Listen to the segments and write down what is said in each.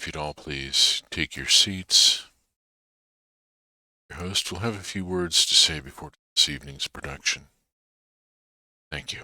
if you'd all please take your seats. Your host will have a few words to say before this evening's production. Thank you.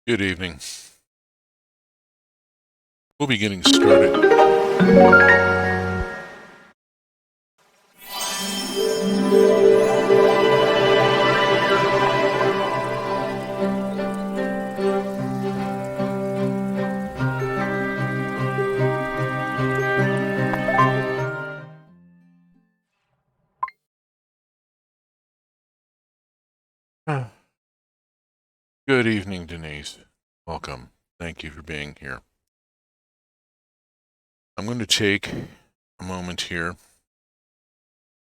Good evening. We'll be getting started. Good evening, Denise. Welcome. Thank you for being here. I'm going to take a moment here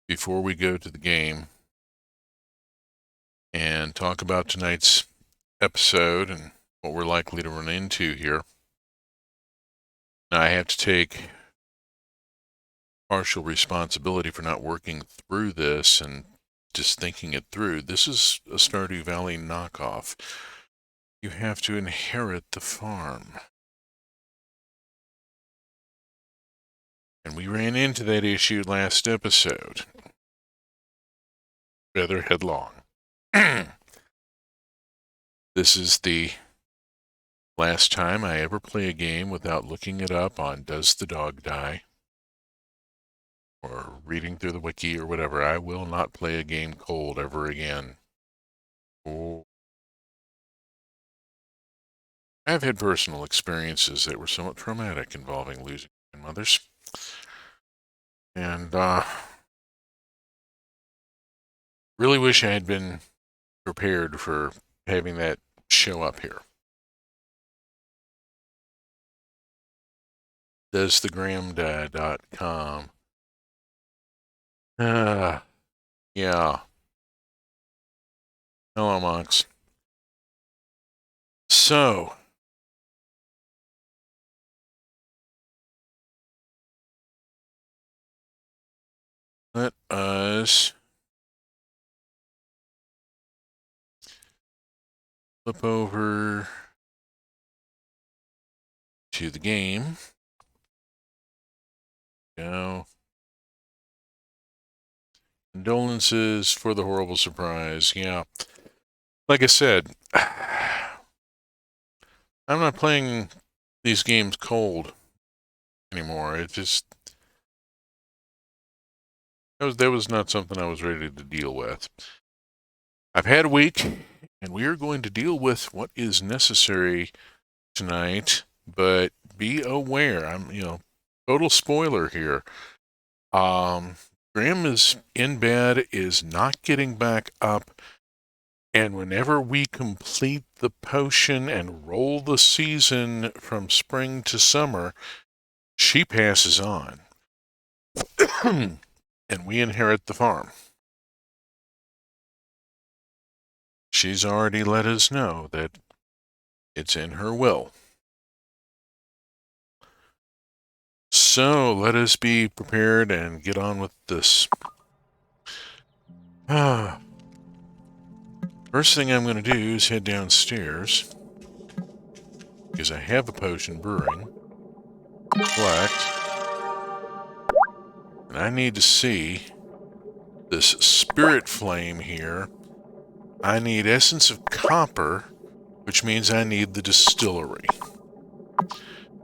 before we go to the game and talk about tonight's episode and what we're likely to run into here. Now, I have to take partial responsibility for not working through this and just thinking it through. This is a Stardew Valley knockoff. You have to inherit the farm. And we ran into that issue last episode. Rather headlong. This is the last time I ever play a game without looking it up on Does the Dog Die? Or reading through the wiki or whatever. I will not play a game cold ever again. Oh. I've had personal experiences that were somewhat traumatic involving losing grandmothers. And really wish I had been prepared for having that show up here. DoesTheGramDie.com. Yeah. Hello, monks. So, let us flip over to the game. Go. Condolences for the horrible surprise. Yeah. Like I said, I'm not playing these games cold anymore. It just that was not something I was ready to deal with. I've had a week, and we are going to deal with what is necessary tonight. But be aware, total spoiler here. Graham is in bed, is not getting back up, and whenever we complete the potion and roll the season from spring to summer, she passes on. And we inherit the farm. She's already let us know that it's in her will. So let us be prepared and get on with this. First thing I'm going to do is head downstairs, because I have a potion brewing. Collect. And I need to see this spirit flame here. I need essence of copper, which means I need the distillery.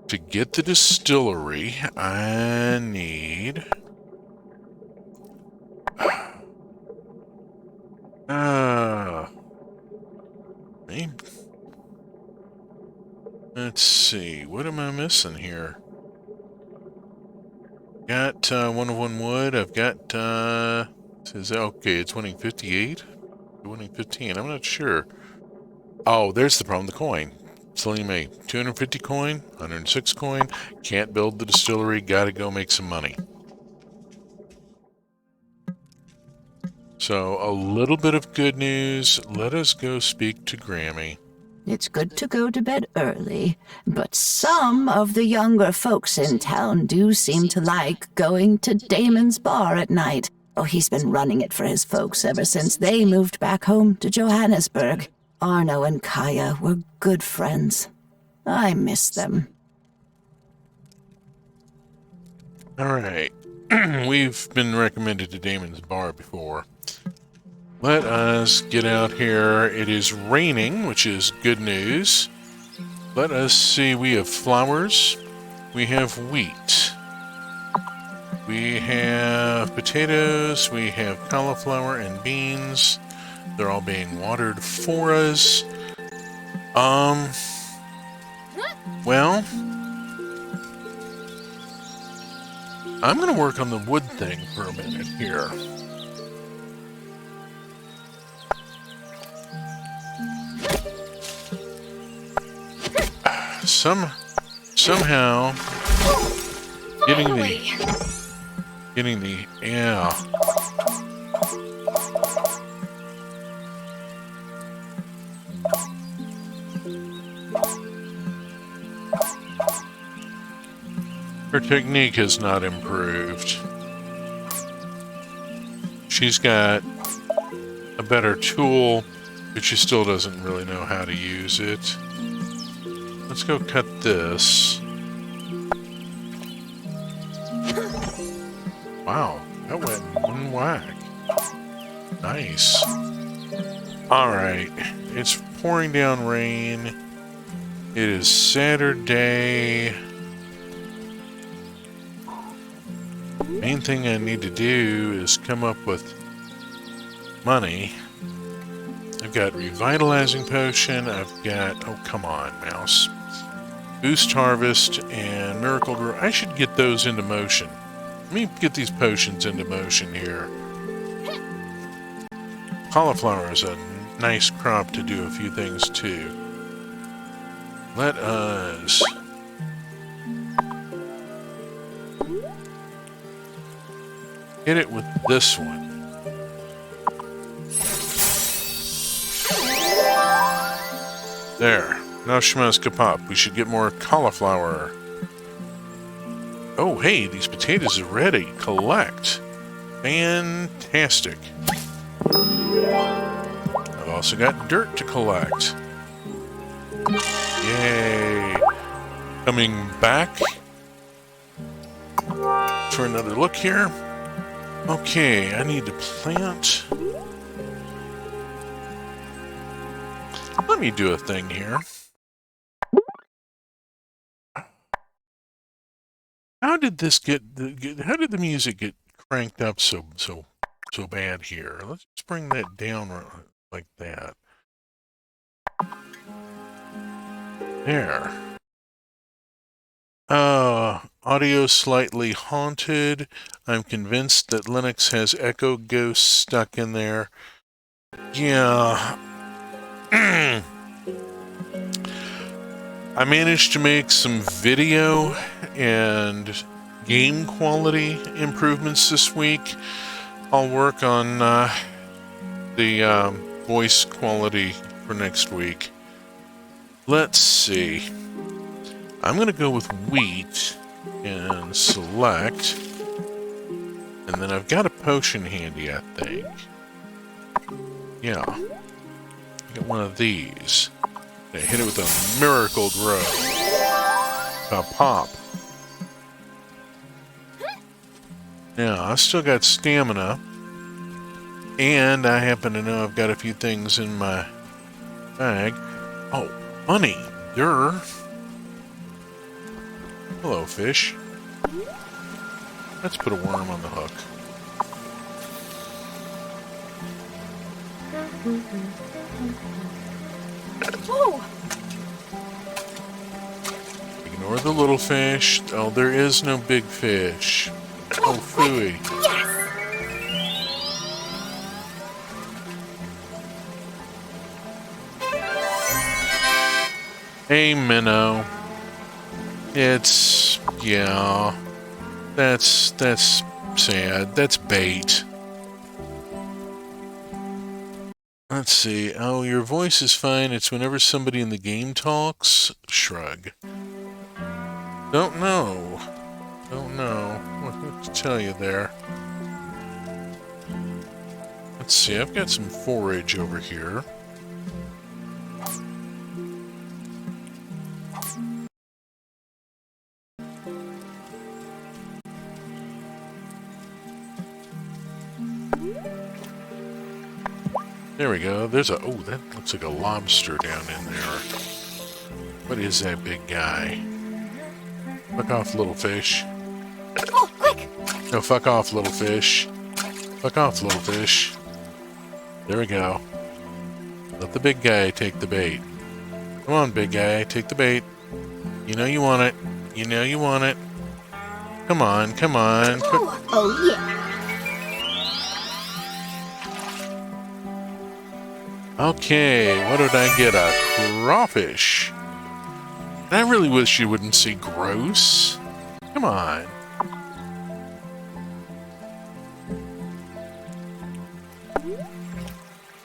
To get the distillery, I need... maybe... Let's see, what am I missing here? Got 101 wood, I've got, says, okay, it's winning 58? Winning 15, I'm not sure. Oh, there's the problem, the coin. Selling me 250 coin, 106 coin, can't build the distillery, gotta go make some money. So, a little bit of good news, let us go speak to Grammy. It's good to go to bed early, but some of the younger folks in town do seem to like going to Damon's bar at night. Oh, he's been running it for his folks ever since they moved back home to Johannesburg. Arno and Kaya were good friends. I miss them. Alright, we've been recommended to Damon's bar before. Let us get out here. It is raining, which is good news. Let us see. We have flowers. We have wheat. We have potatoes. We have cauliflower and beans. They're all being watered for us. Well, I'm going to work on the wood thing for a minute here. Somehow getting the yeah. Her technique has not improved. She's got a better tool, but she still doesn't really know how to use it. Let's go cut this. Wow, that went in one whack. Nice. Alright, it's pouring down rain. It is Saturday. Main thing I need to do is come up with money. I've got Revitalizing Potion. I've got... oh, come on, mouse. Boost Harvest and Miracle Grow. I should get those into motion. Let me get these potions into motion here. Cauliflower is a nice crop to do a few things too. Let us... hit it with this one. There. Now Shema's kapop. We should get more cauliflower. Oh, hey, these potatoes are ready. Collect. Fantastic. I've also got dirt to collect. Yay. Coming back for another look here. Okay, I need to plant. Let me do a thing here. How did this how did the music get cranked up so bad here? Let's just bring that down like that. There. Audio slightly haunted. I'm convinced that Linux has Echo Ghost stuck in there. Yeah. I managed to make some video and game quality improvements this week. I'll work on the voice quality for next week. Let's see. I'm going to go with wheat and select. And then I've got a potion handy, I think. Yeah. I got one of these. I hit it with a miracle grow. A pop. Now, I still got stamina. And I happen to know I've got a few things in my bag. Oh, money. Durr. Hello, fish. Let's put a worm on the hook. Oh. Ignore the little fish. Oh, there is no big fish. Oh, phooey. Yes. Hey, minnow. It's... yeah. That's sad. That's bait. Let's see. Oh, your voice is fine. It's whenever somebody in the game talks. Shrug. Don't know. Don't know what to tell you there. Let's see. I've got some forage over here. There we go. There's a... oh, that looks like a lobster down in there. What is that big guy? Fuck off, little fish. Oh, quick. No, fuck off, little fish. Fuck off, little fish. There we go. Let the big guy take the bait. Come on, big guy, take the bait. You know you want it. You know you want it. Come on, come on. Oh, yeah. Okay, what did I get? A crawfish. I really wish you wouldn't say gross. Come on.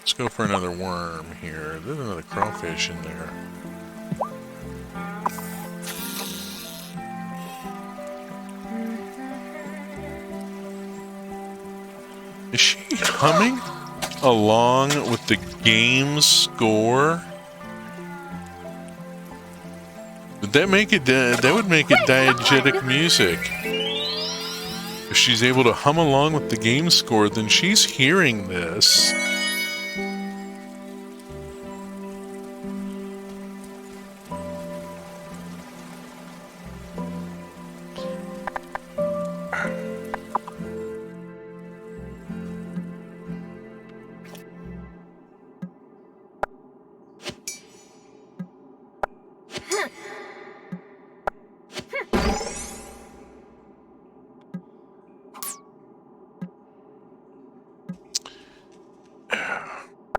Let's go for another worm here. There's another crawfish in there. Is she humming along with the game score? Would that make it? That would make it diegetic music. If she's able to hum along with the game score, then she's hearing this.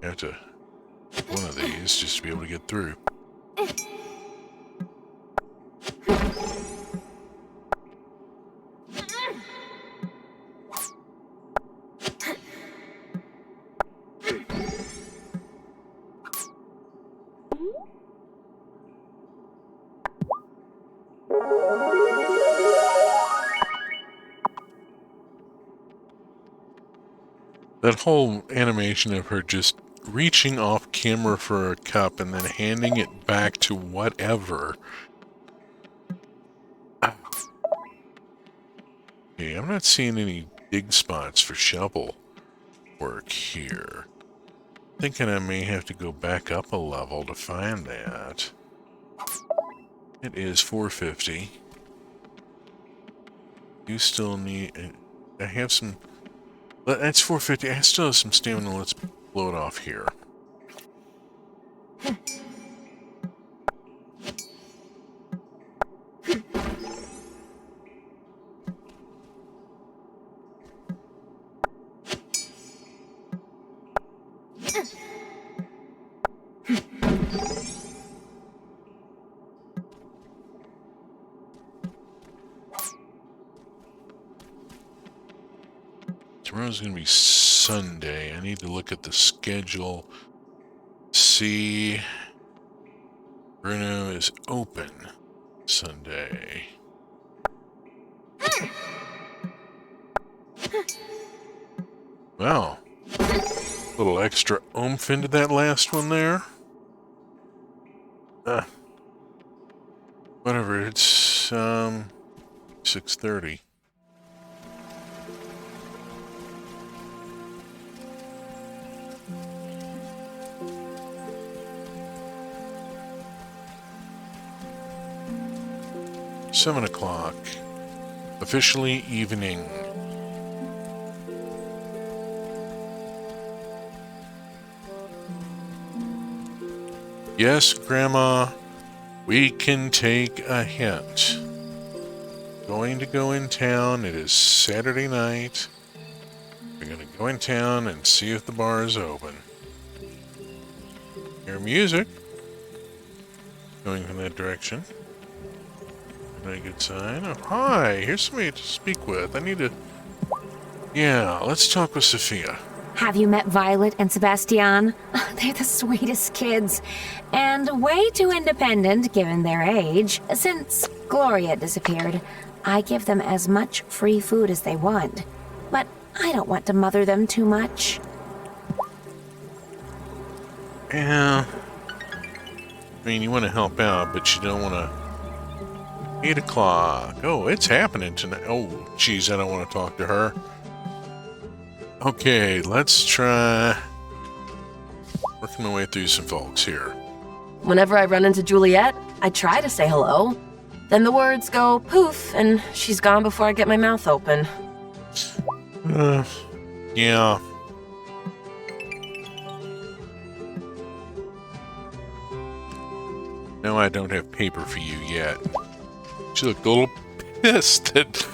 I have to pick one of these just to be able to get through. That whole animation of her just reaching off camera for a cup and then handing it back to whatever. Okay, I'm not seeing any dig spots for shovel work here. Thinking I may have to go back up a level to find that. It is 450. You still need... I have some... That's 450. I still have some stamina. Let's blow it off here. Tomorrow's going to be Sunday. I need to look at the schedule. See, Bruno is open Sunday. Wow. A little extra oomph into that last one there. Whatever, it's 6:30. Seven o'clock. Officially evening. Yes, Grandma, we can take a hint. Going to go in town. It is Saturday night. We're going to go in town and see if the bar is open. Hear music. Going in that direction. Very good sign. Oh, hi, here's somebody to speak with. I need to... Yeah, let's talk with Sophia. Have you met Violet and Sebastian? They're the sweetest kids, and way too independent given their age. Since Gloria disappeared, I give them as much free food as they want, but I don't want to mother them too much. Yeah. I mean, you want to help out, but you don't want to... 8 o'clock. Oh, it's happening tonight. Oh, geez, I don't want to talk to her. Okay, let's try working my way through some folks here. Whenever I run into Juliet, I try to say hello. Then the words go poof, and she's gone before I get my mouth open. Yeah. No, I don't have paper for you yet. She looked a little pissed that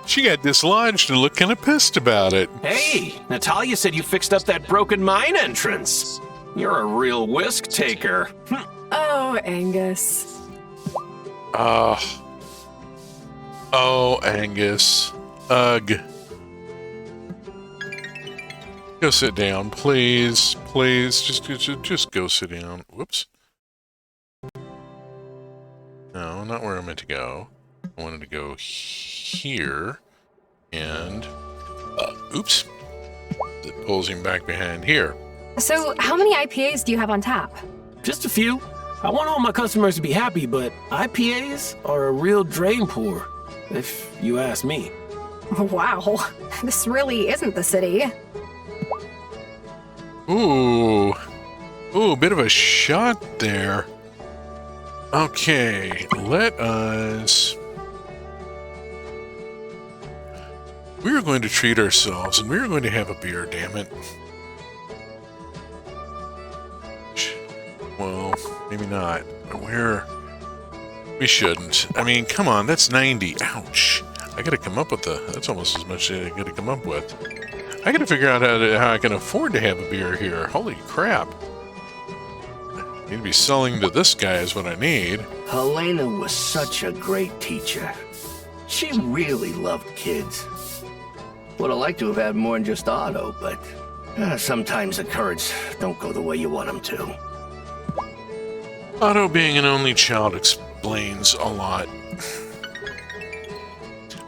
she got dislodged and looked kind of pissed about it. Hey, Natalia said you fixed up that broken mine entrance. You're a real whisk taker. Oh, Angus. Oh, Angus. Ugh. Go sit down, please. Please, just go sit down. Whoops. No, not where I meant to go. I wanted to go here, and oops, it pulls him back behind here. So, how many IPAs do you have on tap? Just a few. I want all my customers to be happy, but IPAs are a real drain pour, if you ask me. Wow, this really isn't the city. Ooh, bit of a shot there. Okay, let us... We are going to treat ourselves, and we are going to have a beer, damn it. Well, maybe not. We shouldn't. I mean, come on, that's 90. Ouch. I gotta come up with that's almost as much as I gotta come up with. I gotta figure out how I can afford to have a beer here. Holy crap. Need to be selling to this guy is what I need. Helena was such a great teacher. She really loved kids. Would have liked to have had more than just Otto, but sometimes the Kurds don't go the way you want them to. Otto being an only child explains a lot.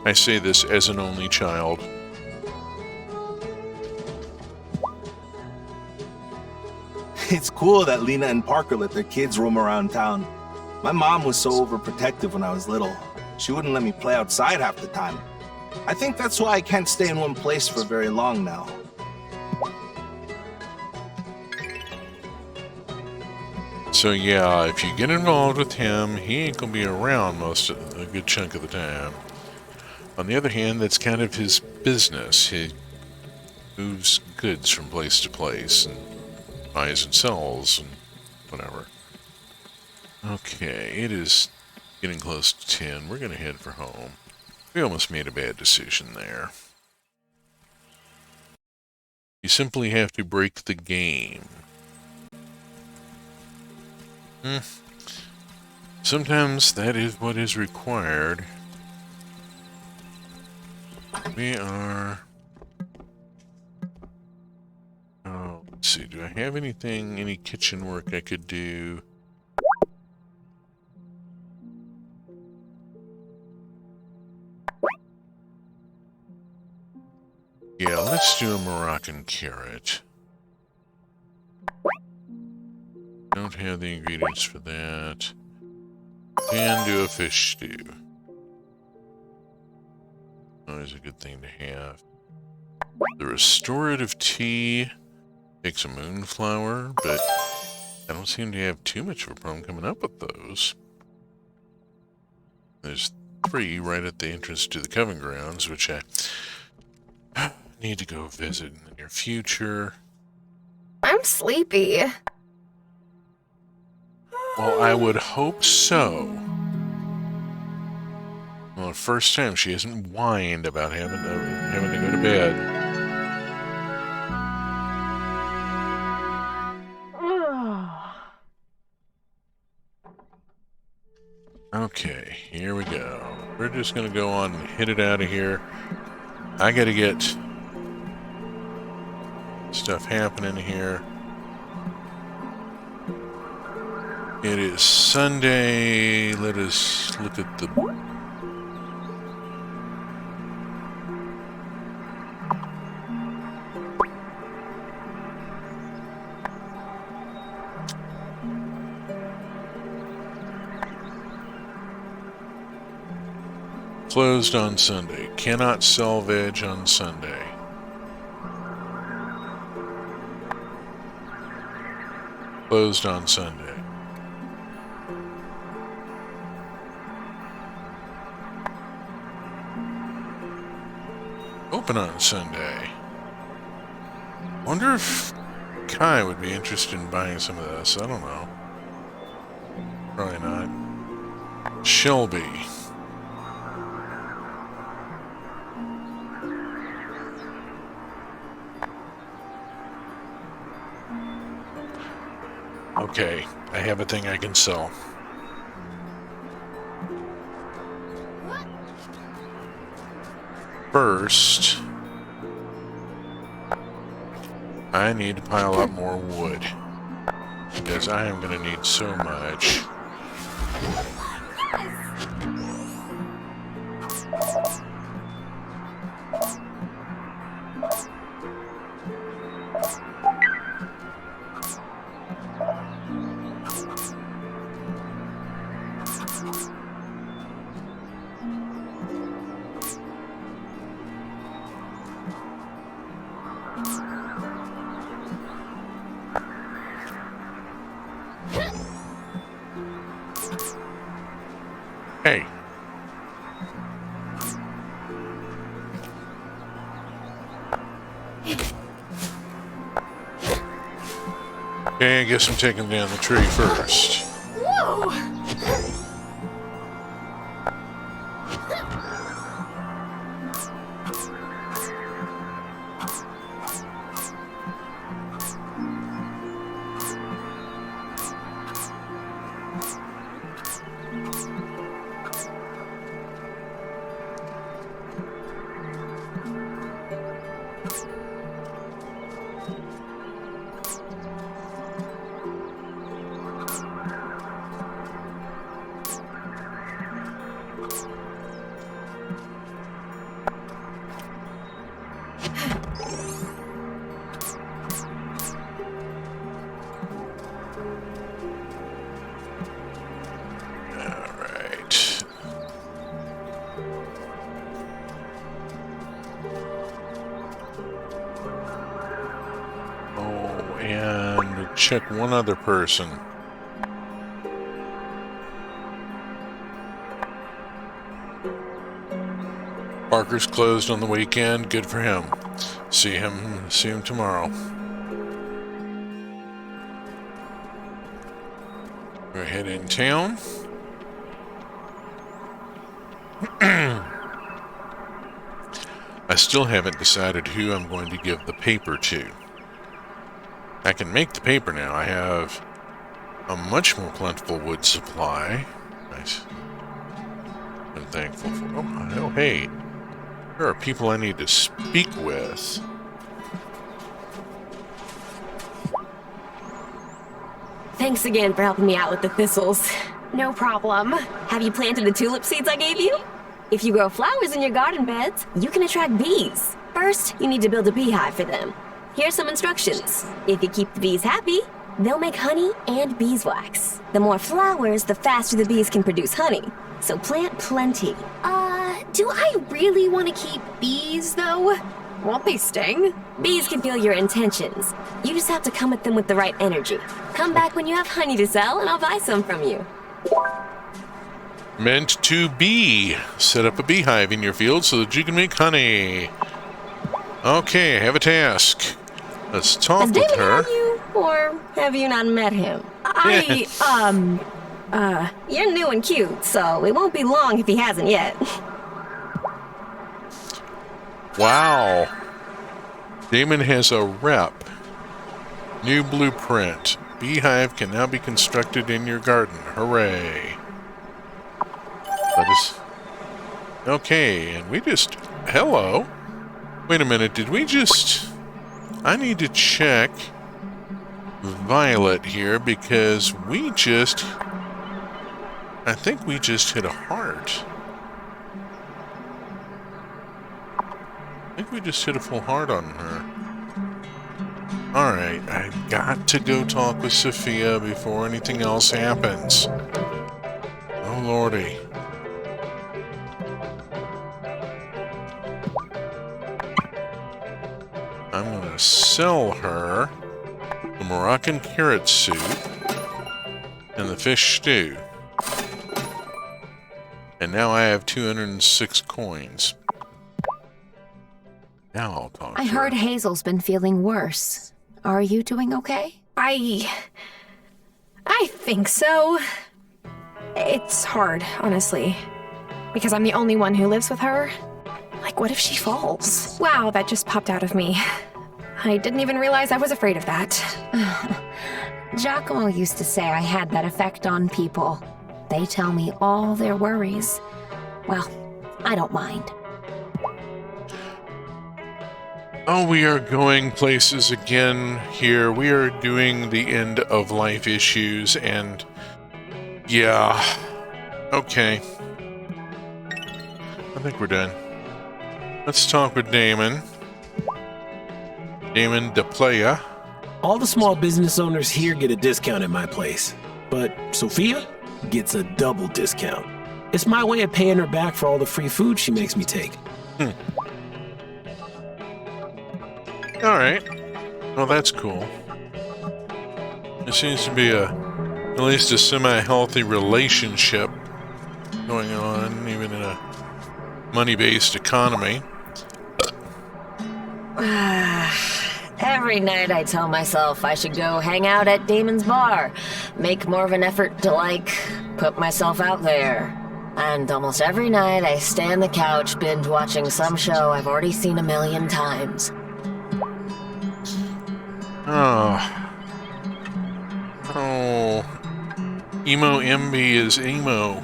I say this as an only child. It's cool that Lena and Parker let their kids roam around town. My mom was so overprotective when I was little. She wouldn't let me play outside half the time. I think that's why I can't stay in one place for very long now. So yeah, if you get involved with him, he ain't gonna be around a good chunk of the time. On the other hand, that's kind of his business. He moves goods from place to place and buys and sells and whatever. Okay, it is getting close to 10. We're gonna head for home. We almost made a bad decision there. You simply have to break the game. Sometimes that is what is required. We are... Oh, let's see. Do I have anything, any kitchen work I could do? Yeah, let's do a Moroccan carrot. Don't have the ingredients for that. Can do a fish stew. Always a good thing to have. The restorative tea takes a moonflower, but I don't seem to have too much of a problem coming up with those. There's 3 right at the entrance to the Coven Grounds, which I need to go visit in the near future. I'm sleepy. Well, I would hope so. Well, the first time she hasn't whined about having to go to bed. Okay, here we go. We're just gonna go on and hit it out of here. I gotta get stuff happening here. It is Sunday. Let us look at the... Closed on Sunday. Cannot sell veg on Sunday. Closed on Sunday. Open on Sunday. Wonder if Kai would be interested in buying some of this. I don't know. Probably not. Shelby. Okay, I have a thing I can sell. First, I need to pile up more wood, because I am going to need so much. Hey. Okay, I guess I'm taking down the tree first. Whoa! check one other person. Parker's closed on the weekend. Good for him. See him tomorrow. We're heading in town. I still haven't decided who I'm going to give the paper to. I can make the paper now. I have a much more plentiful wood supply. Nice. I'm thankful for. Oh, hey. There are people I need to speak with. Thanks again for helping me out with the thistles. No problem. Have you planted the tulip seeds I gave you? If you grow flowers in your garden beds, you can attract bees. First, you need to build a beehive for them. Here's some instructions. If you keep the bees happy, they'll make honey and beeswax. The more flowers, the faster the bees can produce honey. So plant plenty. Do I really want to keep bees, though? Won't they sting? Bees can feel your intentions. You just have to come at them with the right energy. Come back when you have honey to sell, and I'll buy some from you. Meant to be. Set up a beehive in your field so that you can make honey. Okay, I have a task. Let's talk Has with David her. had you, or have you not met him? You're new and cute, so it won't be long if he hasn't yet. Wow. Damon has a rep. New blueprint. Beehive can now be constructed in your garden. Hooray. Let us... Okay, and we just... Hello? Wait a minute, did we just... I need to check Violet here because we just... I think we just hit a heart. I think we just hit a full heart on her. Alright, I got to go talk with Sophia before anything else happens. Oh lordy. I'm gonna sell her the Moroccan carrot soup and the fish stew. And now I have 206 coins. Now I'll talk to I her. heard Hazel's been feeling worse. Are you doing okay? I think so. It's hard, honestly. Because I'm the only one who lives with her. Like, what if she falls? Wow, that just popped out of me. I didn't even realize I was afraid of that. Giacomo used to say I had that effect on people. They tell me all their worries. Well, I don't mind. Oh, we are going places again here. We are doing the end of life issues and... Yeah. Okay. I think we're done. Let's talk with Damon. Damon de Playa. All the small business owners here get a discount at my place. But Sophia gets a double discount. It's my way of paying her back for all the free food she makes me take. Alright. Well, that's cool. There seems to be at least a semi-healthy relationship going on, even in a money-based economy. Every night I tell myself I should go hang out at Damon's bar. Make more of an effort to, put myself out there. And almost every night I stay on the couch binge-watching some show I've already seen a million times. Oh. Emo MB is emo.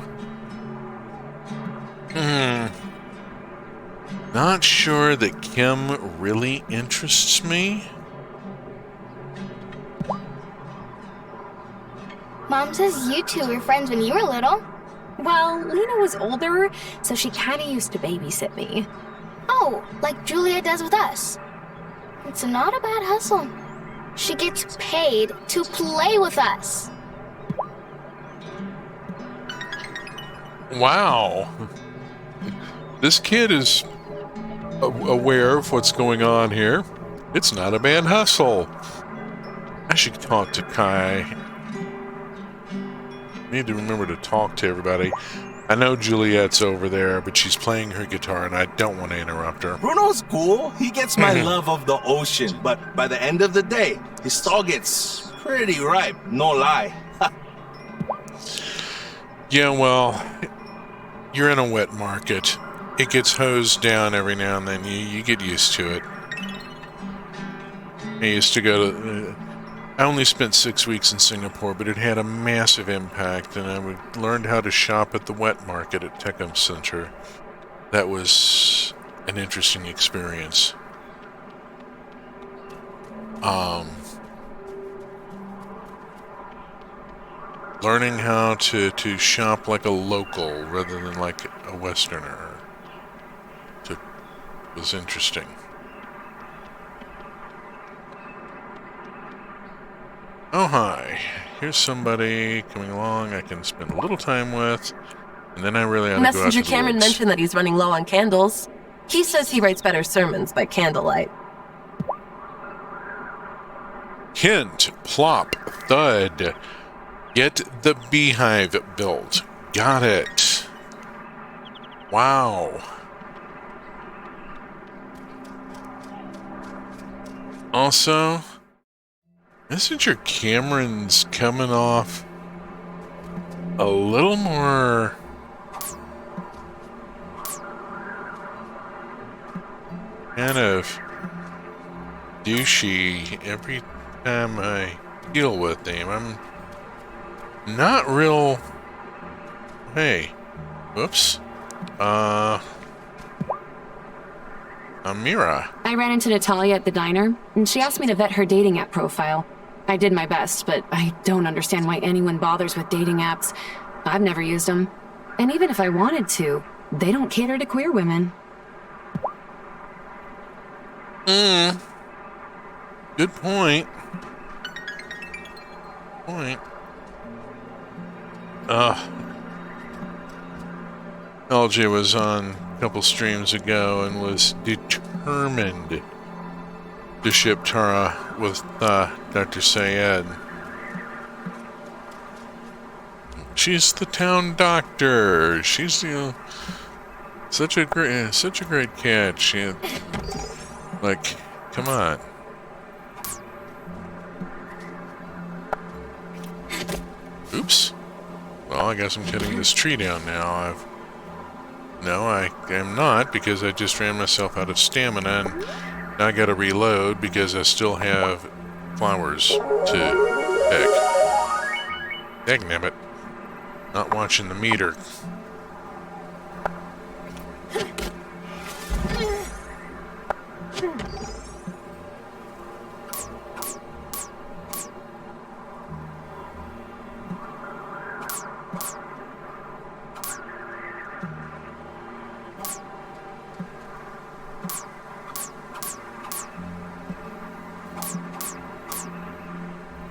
Not sure that Kim really interests me. Mom says you two were friends when you were little. Well, Lena was older, so she kinda used to babysit me. Oh, like Julia does with us. It's not a bad hustle. She gets paid to play with us. Wow. This kid is aware of what's going on here. It's not a bad hustle. I should talk to Kai. Need to remember to talk to everybody. I know Juliet's over there, but she's playing her guitar, and I don't want to interrupt her. Bruno's cool. He gets my love of the ocean, but by the end of the day, his stall gets pretty ripe, no lie. Yeah, well, you're in a wet market. It gets hosed down every now and then. You get used to it. I used to go to... I only spent 6 weeks in Singapore, but it had a massive impact, and I learned how to shop at the wet market at Tecum Center. That was an interesting experience. Learning how to shop like a local rather than like a Westerner was interesting. Oh, hi. Here's somebody coming along I can spend a little time with, and then I really ought to go out to Messenger the Cameron woods. mentioned that he's running low on candles. He says he writes better sermons by candlelight. Hint, plop, thud. Get the beehive built. Got it. Wow. Also, Messenger Cameron's coming off a little more kind of douchey every time I deal with him. I'm not real... Hey. Whoops. Amira. I ran into Natalia at the diner, and she asked me to vet her dating app profile. I did my best, but I don't understand why anyone bothers with dating apps. I've never used them. And even if I wanted to, they don't cater to queer women. Good point. LJ was on a couple streams ago and was determined to ship Tara with Dr. Sayed. She's the town doctor. She's the such a great cat. She like, come on. Oops. Well, I guess I'm cutting this tree down now. No, I am not, because I just ran myself out of stamina, and now I gotta reload because I still have flowers to pick. Dagnabbit. Not watching the meter.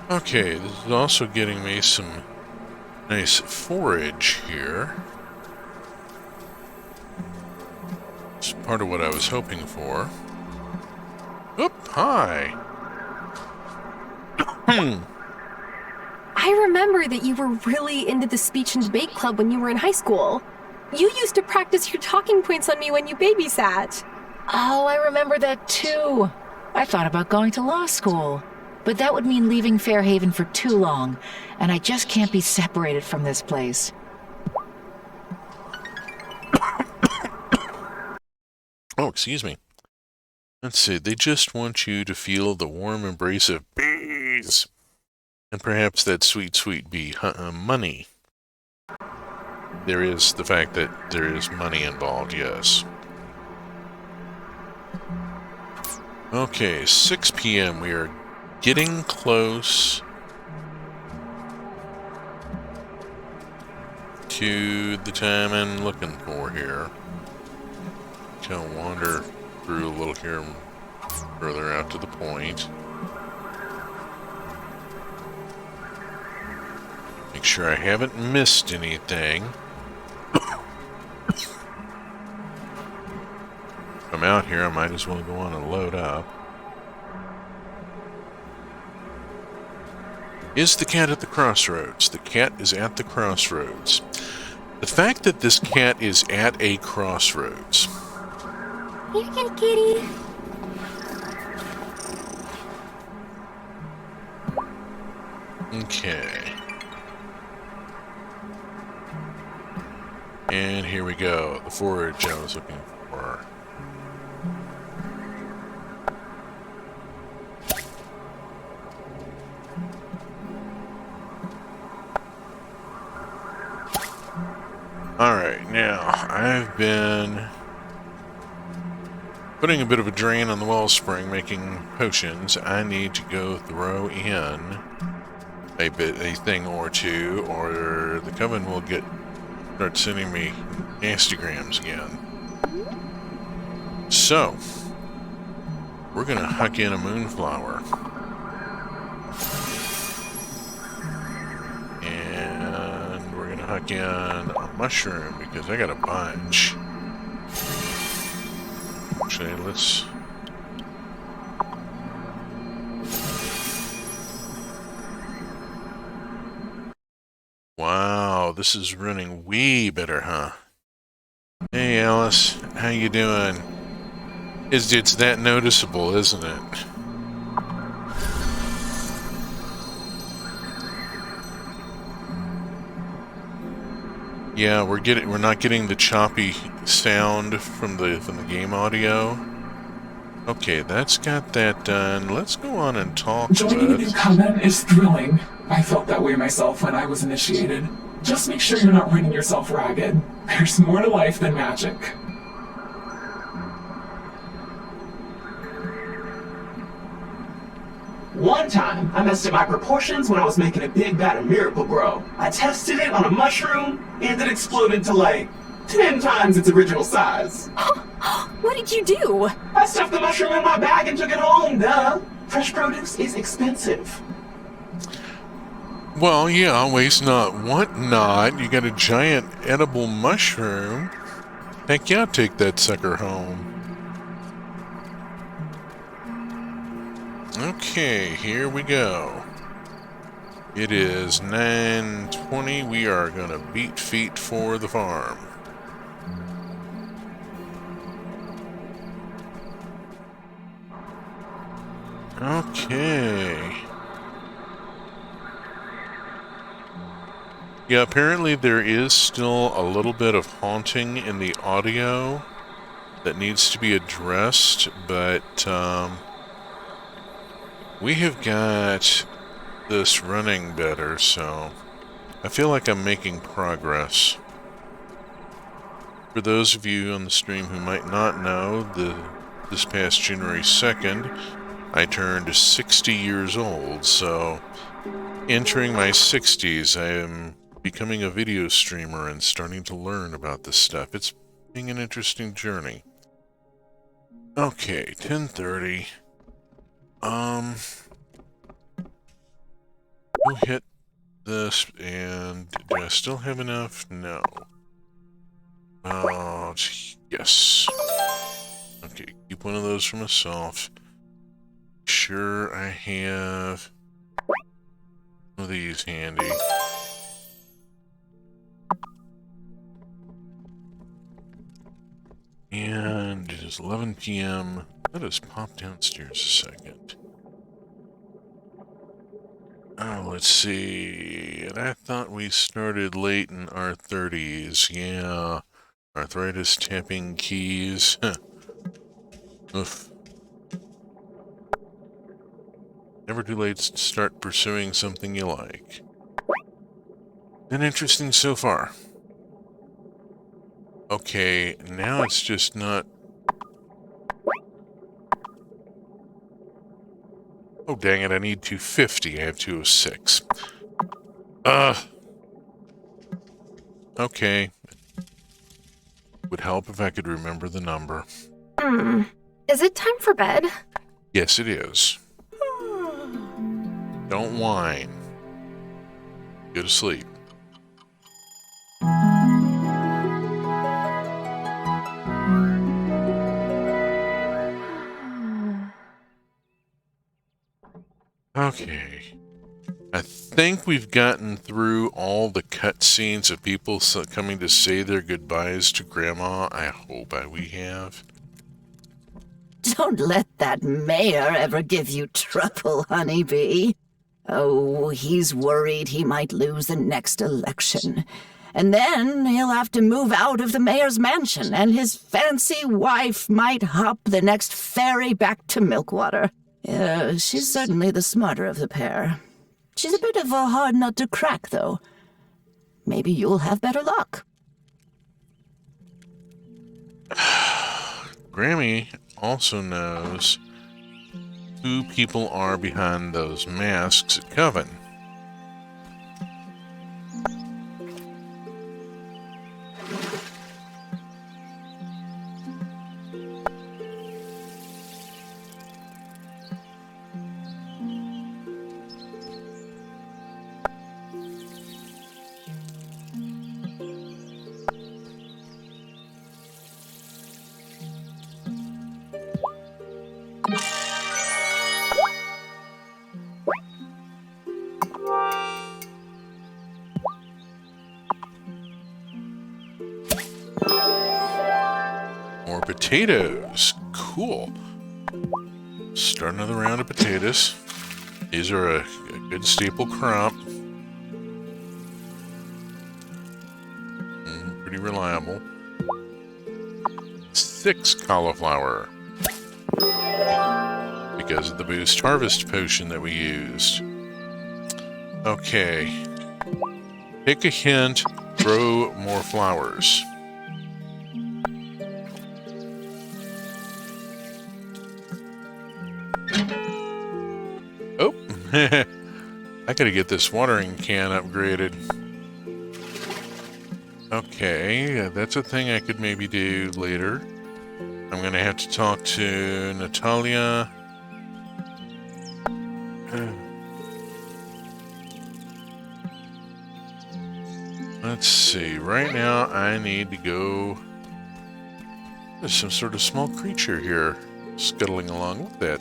Okay, this is also getting me some nice forage here. It's part of what I was hoping for. Oop, hi. I remember that you were really into the speech and debate club when you were in high school. You used to practice your talking points on me when you babysat. Oh, I remember that too. I thought about going to law school, but that would mean leaving Fairhaven for too long, and I just can't be separated from this place. Oh, excuse me. Let's see, they just want you to feel the warm embrace of bees. And perhaps that sweet, sweet bee money. There is the fact that there is money involved, yes. Okay, 6 p.m. We are getting close to the time I'm looking for here. I'll wander through a little here further out to the point. Make sure I haven't missed anything. If I'm out here, I might as well go on and load up. Is the cat at the crossroads? The cat is at the crossroads. The fact that this cat is at a crossroads. Here, kitty kitty. Okay. And here we go. The forage I was looking for. Alright, now, I've been putting a bit of a drain on the wellspring, making potions. I need to go throw in a thing or two, or the Coven will start sending me nastygrams again. So, we're gonna huck in a moonflower. And we're gonna huck in a mushroom, because I got a bunch. Actually, let's... Wow, this is running way better, huh? Hey, Alice, how you doing? It's that noticeable, isn't it? Yeah, we're not getting the choppy sound from the game audio. Okay, that's got that done. Let's go on and talk Joining a new coven is thrilling. I felt that way myself when I was initiated. Just make sure you're not running yourself ragged. There's more to life than magic. One time, I messed up my proportions when I was making a big vat of Miracle Grow. I tested it on a mushroom, and it exploded to like 10 times its original size. What did you do? I stuffed the mushroom in my bag and took it home, duh. Fresh produce is expensive. Well, yeah, waste not, want not. You got a giant edible mushroom. Heck yeah, take that sucker home. Okay, here we go. It is 9:20. We are gonna beat feet for the farm. Okay. Yeah, apparently there is still a little bit of haunting in the audio that needs to be addressed, but we have got this running better, so I feel like I'm making progress. For those of you on the stream who might not know, this past January 2nd, I turned 60 years old, so entering my 60s, I am becoming a video streamer and starting to learn about this stuff. It's being an interesting journey. Okay, 10:30. We'll hit this, and do I still have enough? No. Oh, yes. Okay, keep one of those for myself. Sure, I have one of these handy. And it is 11 p.m. Let us pop downstairs a second. Oh, let's see. And I thought we started late in our 30s. Yeah. Arthritis tapping keys. Oof. Never too late to start pursuing something you like. Been interesting so far. Okay, now it's just not... Oh, dang it, I need 250. I have 206. Okay. Would help if I could remember the number. Is it time for bed? Yes, it is. Don't whine. Go to sleep. Okay. think we've gotten through all the cutscenes of people coming to say their goodbyes to Grandma. I hope we have. Don't let that mayor ever give you trouble, honeybee. Oh, he's worried he might lose the next election. And then he'll have to move out of the mayor's mansion, and his fancy wife might hop the next ferry back to Milkwater. She's certainly the smarter of the pair. She's a bit of a hard nut to crack, though. Maybe you'll have better luck. Grammy also knows who people are behind those masks at Coven. More potatoes. Cool. Start another round of potatoes. These are a good staple crop. Pretty reliable. 6 cauliflower. Because of the boost harvest potion that we used. Okay. Take a hint. Grow more flowers. Oh, I gotta get this watering can upgraded. Okay, that's a thing I could maybe do later. I'm gonna have to talk to Natalia. Let's see, right now I need to go... There's some sort of small creature here scuttling along with that.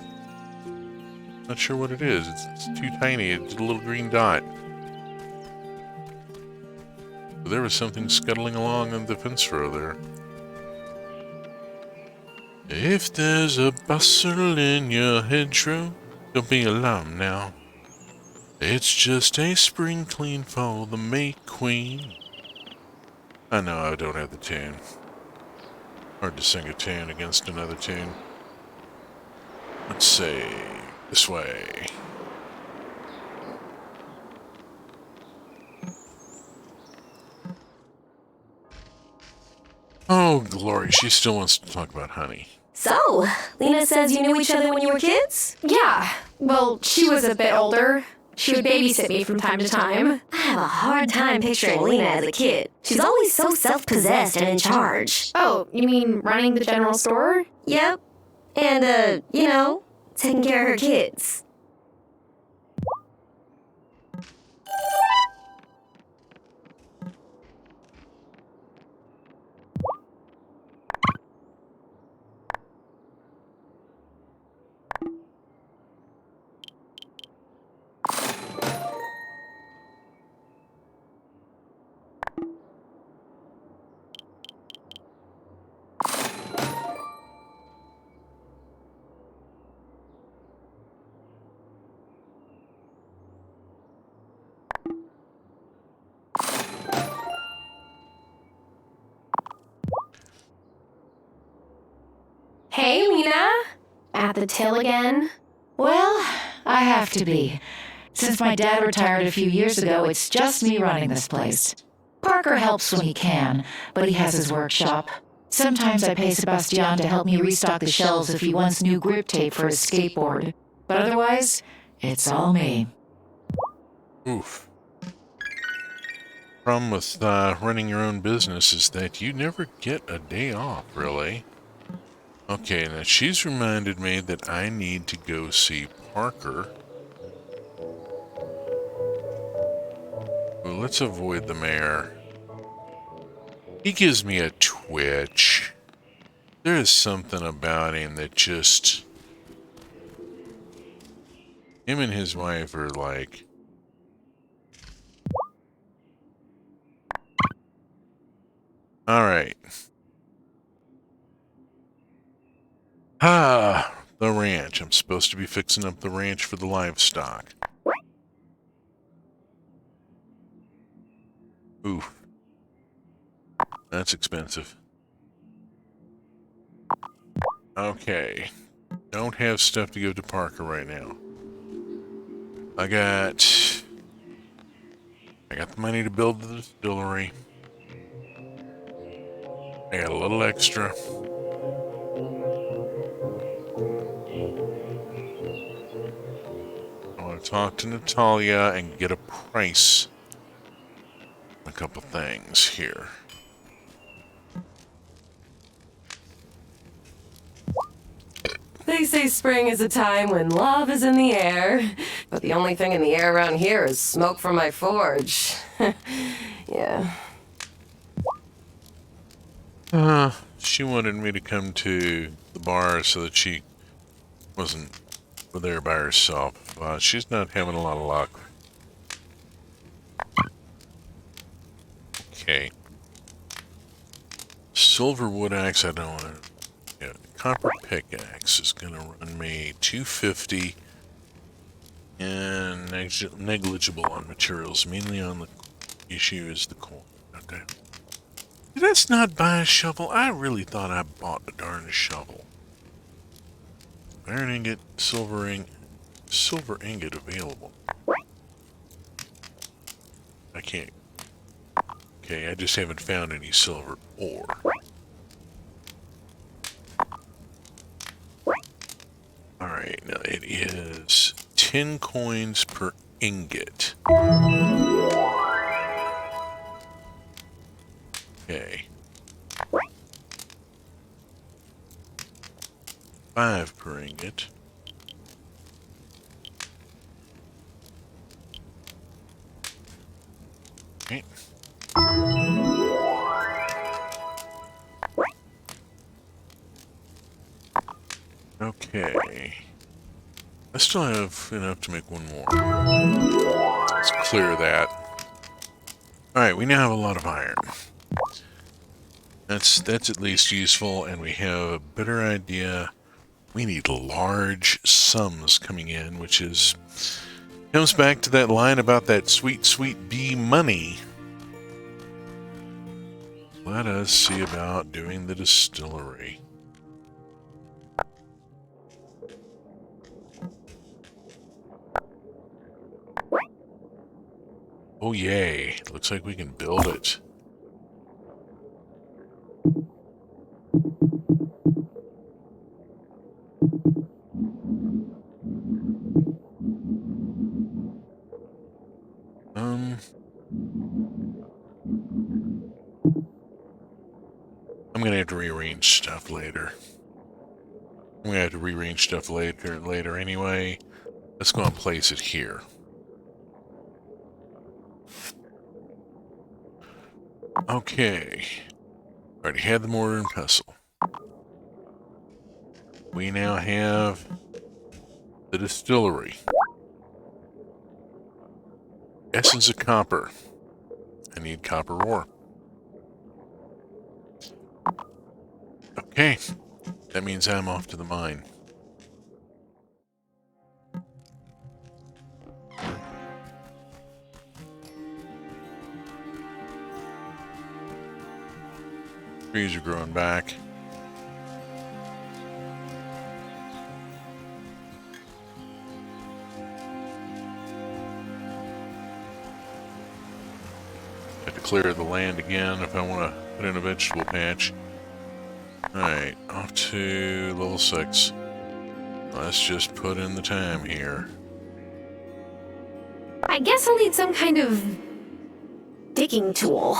Not sure what it is. It's too tiny. It's a little green dot. But there was something scuttling along on the fence row there. If there's a bustle in your hedgerow, don't be alarmed now. It's just a spring clean for the May Queen. I know I don't have the tune. Hard to sing a tune against another tune. Let's see. This way. Oh, glory. She still wants to talk about honey. So, Lena says you knew each other when you were kids? Yeah. Well, she was a bit older. She would babysit me from time to time. I have a hard time picturing Lena as a kid. She's always so self-possessed and in charge. Oh, you mean running the general store? Yep. And, taking care of her kids. Hey, Lena. At the till again? Well, I have to be. Since my dad retired a few years ago, it's just me running this place. Parker helps when he can, but he has his workshop. Sometimes I pay Sebastian to help me restock the shelves if he wants new grip tape for his skateboard. But otherwise, it's all me. Oof. Problem with running your own business is that you never get a day off, really. Okay, now she's reminded me that I need to go see Parker. Well, let's avoid the mayor. He gives me a twitch. There is something about him that just... Him and his wife are like Alright. Ah, the ranch. I'm supposed to be fixing up the ranch for the livestock. Oof. That's expensive. Okay. Don't have stuff to give to Parker right now. I got the money to build the distillery. I got a little extra. I want to talk to Natalia and get a price on a couple things here. They say spring is a time when love is in the air, but the only thing in the air around here is smoke from my forge. Yeah. She wanted me to come to the bar so that she wasn't there by herself. She's not having a lot of luck. Okay. Silver wood axe, I don't want to. Yeah, copper pickaxe is going to run me 250 and negligible on materials. Mainly on the issue is the coin. Okay. Did I not buy a shovel? I really thought I bought a darn shovel. Iron ingot, silver ingot available. I can't. Okay, I just haven't found any silver ore. Alright, now it is 10 coins per ingot. Okay. 5 per ingot. Okay. Okay. I still have enough to make one more. Let's clear that. Alright, we now have a lot of iron. That's at least useful, and we have a better idea. We need large sums coming in, which comes back to that line about that sweet, sweet bee money. Let us see about doing the distillery. Oh yay, looks like we can build it. I'm gonna have to rearrange stuff later. I'm gonna have to rearrange stuff later anyway. Let's go and place it here. Okay. Already had the mortar and pestle. We now have the distillery. Essence of copper. I need copper ore. Okay. That means I'm off to the mine. Trees are growing back. Have to clear the land again if I want to put in a vegetable patch. Alright, off to level 6. Let's just put in the time here. I guess I'll need some kind of digging tool.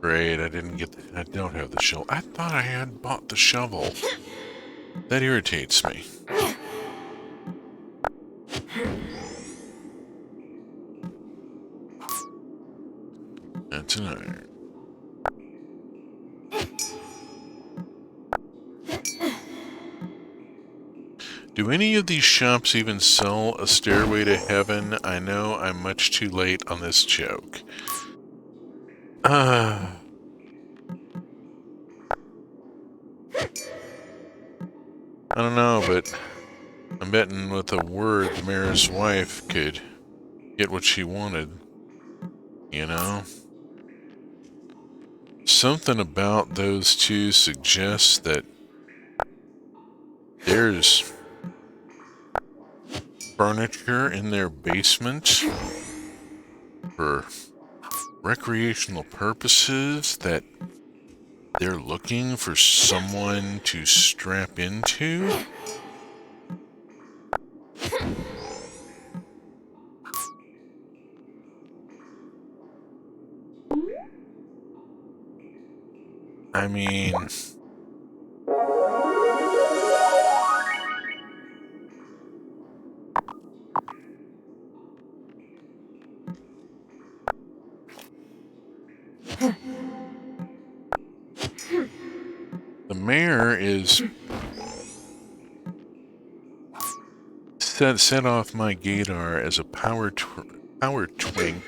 Great, I don't have the shovel. I thought I had bought the shovel. That irritates me. That's an iron. Do any of these shops even sell a stairway to heaven? I know I'm much too late on this joke. I don't know, but I'm betting with a word the mayor's wife could get what she wanted. You know? Something about those two suggests that there's furniture in their basement for recreational purposes that they're looking for someone to strap into. I mean, the mayor is set off my gaydar as a power twink.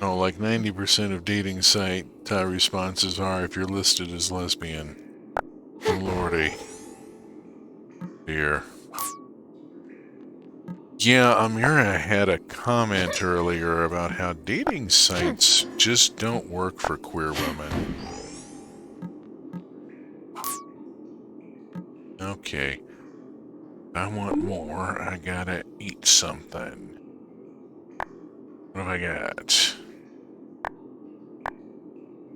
Oh, like 90% of dating site responses are if you're listed as lesbian. Lordy. Dear. Yeah, Amira had a comment earlier about how dating sites just don't work for queer women. Okay. If I want more, I gotta eat something. What have I got?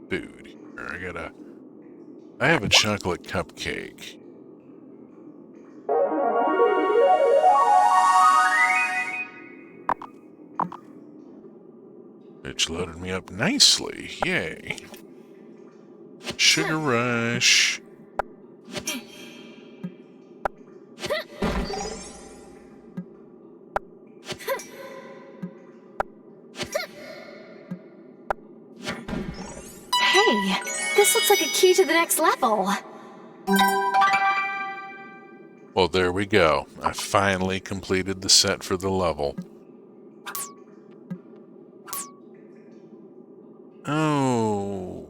Food here. I have a chocolate cupcake. Which loaded me up nicely. Yay. Sugar rush. Hey, this looks like a key to the next level. Well, there we go. I finally completed the set for the level. Oh.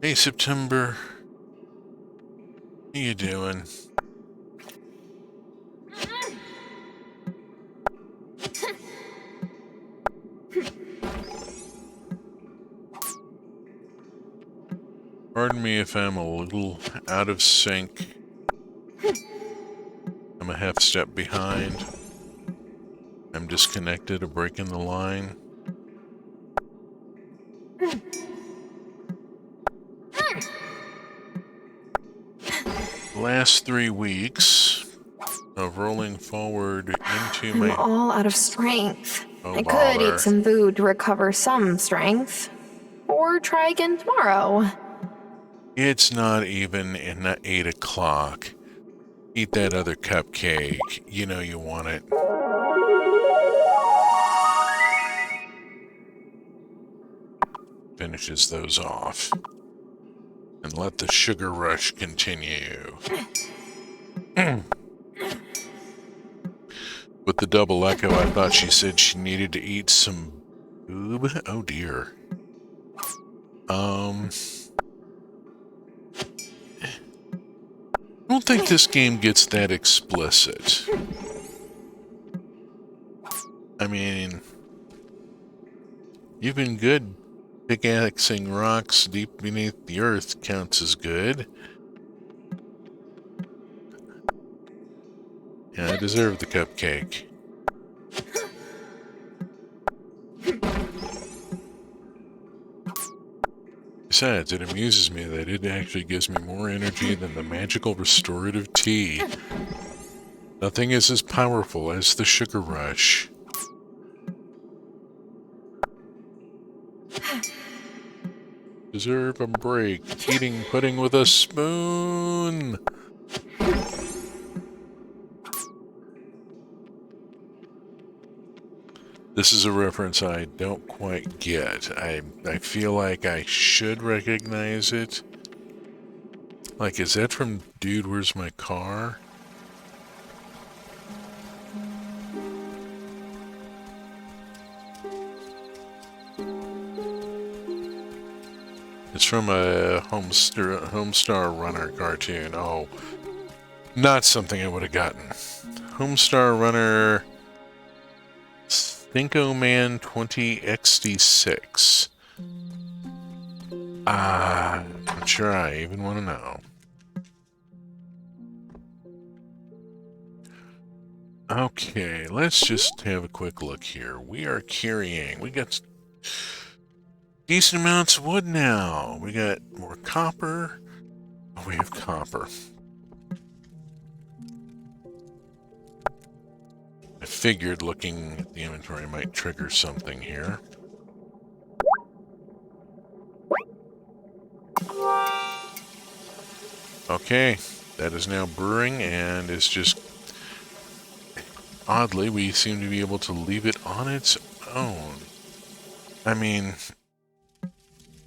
Hey, September. How you doing? Pardon me if I'm a little out of sync. I'm a half step behind. I'm disconnected, a break in the line. Last 3 weeks of rolling forward into my... I'm all out of strength. Oh, I could bother. eat some food to recover some strength. Or try again tomorrow. It's not even in 8 o'clock. Eat that other cupcake. You know you want it. Finishes those off. And let the sugar rush continue. With the double echo, I thought she said she needed to eat some boob. Oh dear. I don't think this game gets that explicit. I mean, you've been good. Pickaxing rocks deep beneath the earth counts as good. Yeah, I deserve the cupcake. Besides, it amuses me that it actually gives me more energy than the magical restorative tea. Nothing is as powerful as the sugar rush. Deserve a break. Eating pudding with a spoon. This is a reference I don't quite get. I feel like I should recognize it. Like, is that from Dude, Where's My Car? It's from a Homestar Runner cartoon. Oh, not something I would have gotten. Homestar Runner Thinko Man 20XD6. I'm not sure I even want to know. Okay, let's just have a quick look here. We are carrying. We got decent amounts of wood now. We got more copper. Oh, we have copper. I figured looking at the inventory might trigger something here. Okay, that is now brewing and is just... Oddly, we seem to be able to leave it on its own. I mean,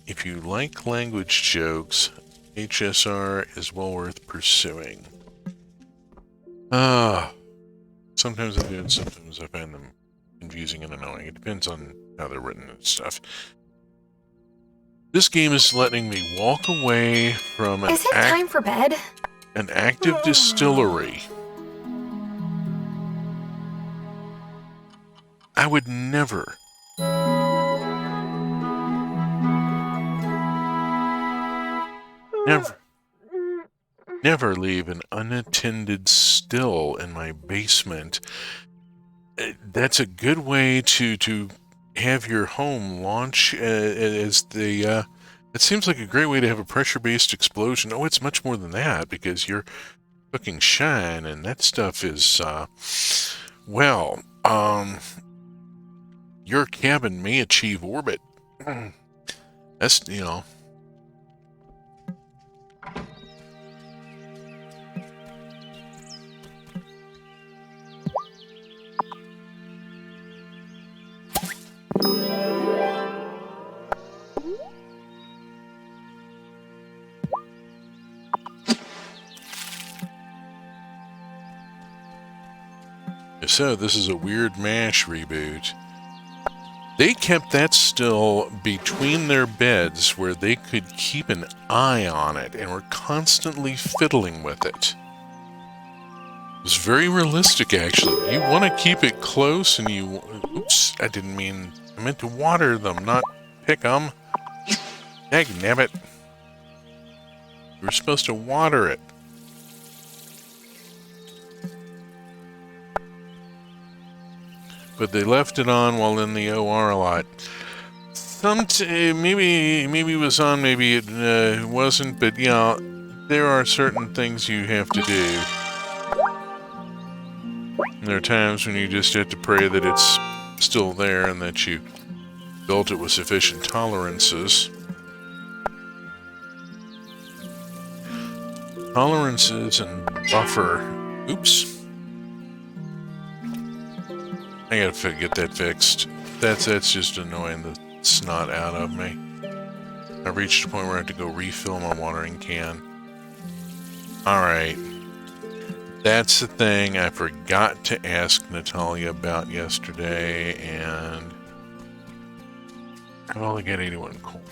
if you like language jokes, HSR is well worth pursuing. Sometimes I do and sometimes I find them confusing and annoying. It depends on how they're written and stuff. This game is letting me walk away from Is it time for bed? An active distillery. I would never. Never leave an unattended still in my basement. That's a good way to have your home launch as the... it seems like a great way to have a pressure-based explosion. Oh, it's much more than that, because you're cooking shine, and that stuff is, well, your cabin may achieve orbit. That's, you know... So, this is a Weird MASH reboot. They kept that still between their beds where they could keep an eye on it and were constantly fiddling with it. It was very realistic, actually. You want to keep it close and you... Oops, I didn't mean... I meant to water them, not pick them. Dagnabbit. You were supposed to water it. But they left it on while in the OR a lot. Maybe it was on, maybe it wasn't, but yeah, there are certain things you have to do. And there are times when you just have to pray that it's still there and that you built it with sufficient tolerances. Tolerances and buffer. Oops. I gotta get that fixed. That's just annoying the snot out of me. I've reached a point where I have to go refill my watering can. Alright. That's the thing I forgot to ask Natalia about yesterday, and I've only got 81 coin.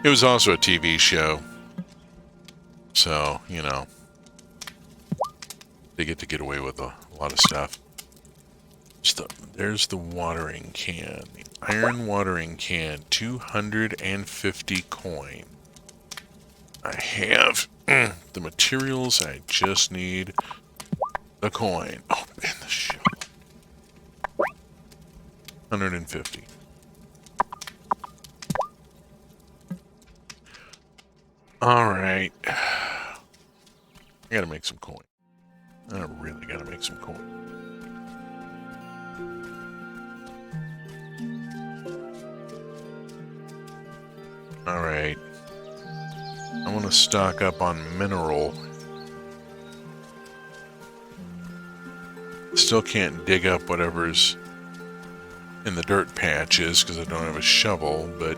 It was also a TV show. So, you know. They get away with a lot of stuff. There's the watering can. The iron watering can. 250 coin. I have the materials. I just need the coin. Oh, and the shovel. 150. Alright. I gotta make some coin. I really gotta make some coin. Alright. I want to stock up on mineral. Still can't dig up whatever's in the dirt patches because I don't have a shovel, but...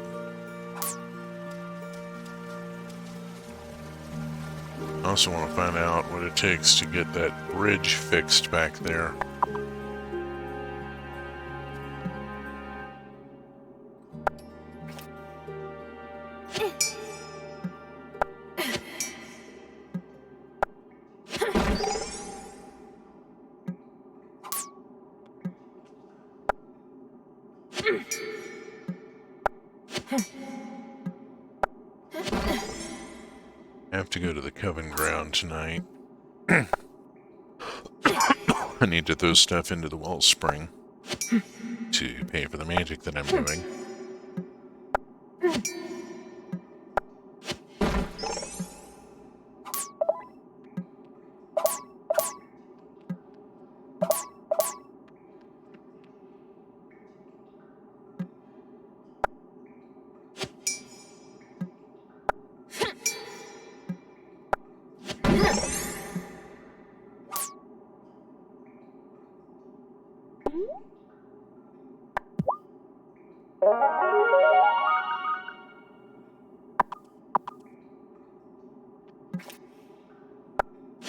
I also want to find out what it takes to get that bridge fixed back there. I have to go to the Coven Ground tonight. I need to throw stuff into the wellspring to pay for the magic that I'm doing.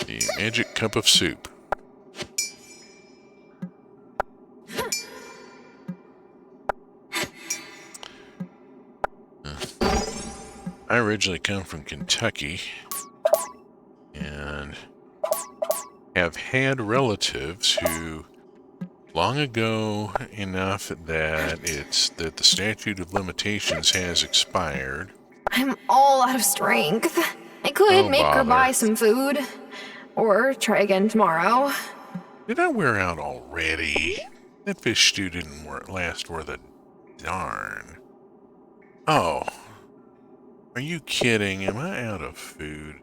The magic cup of soup. I originally come from Kentucky and have had relatives who long ago enough that the statute of limitations has expired. I'm all out of strength. I could make her buy some food. Or try again tomorrow. Did I wear out already? That fish stew didn't last worth a darn. Oh. Are you kidding? Am I out of food?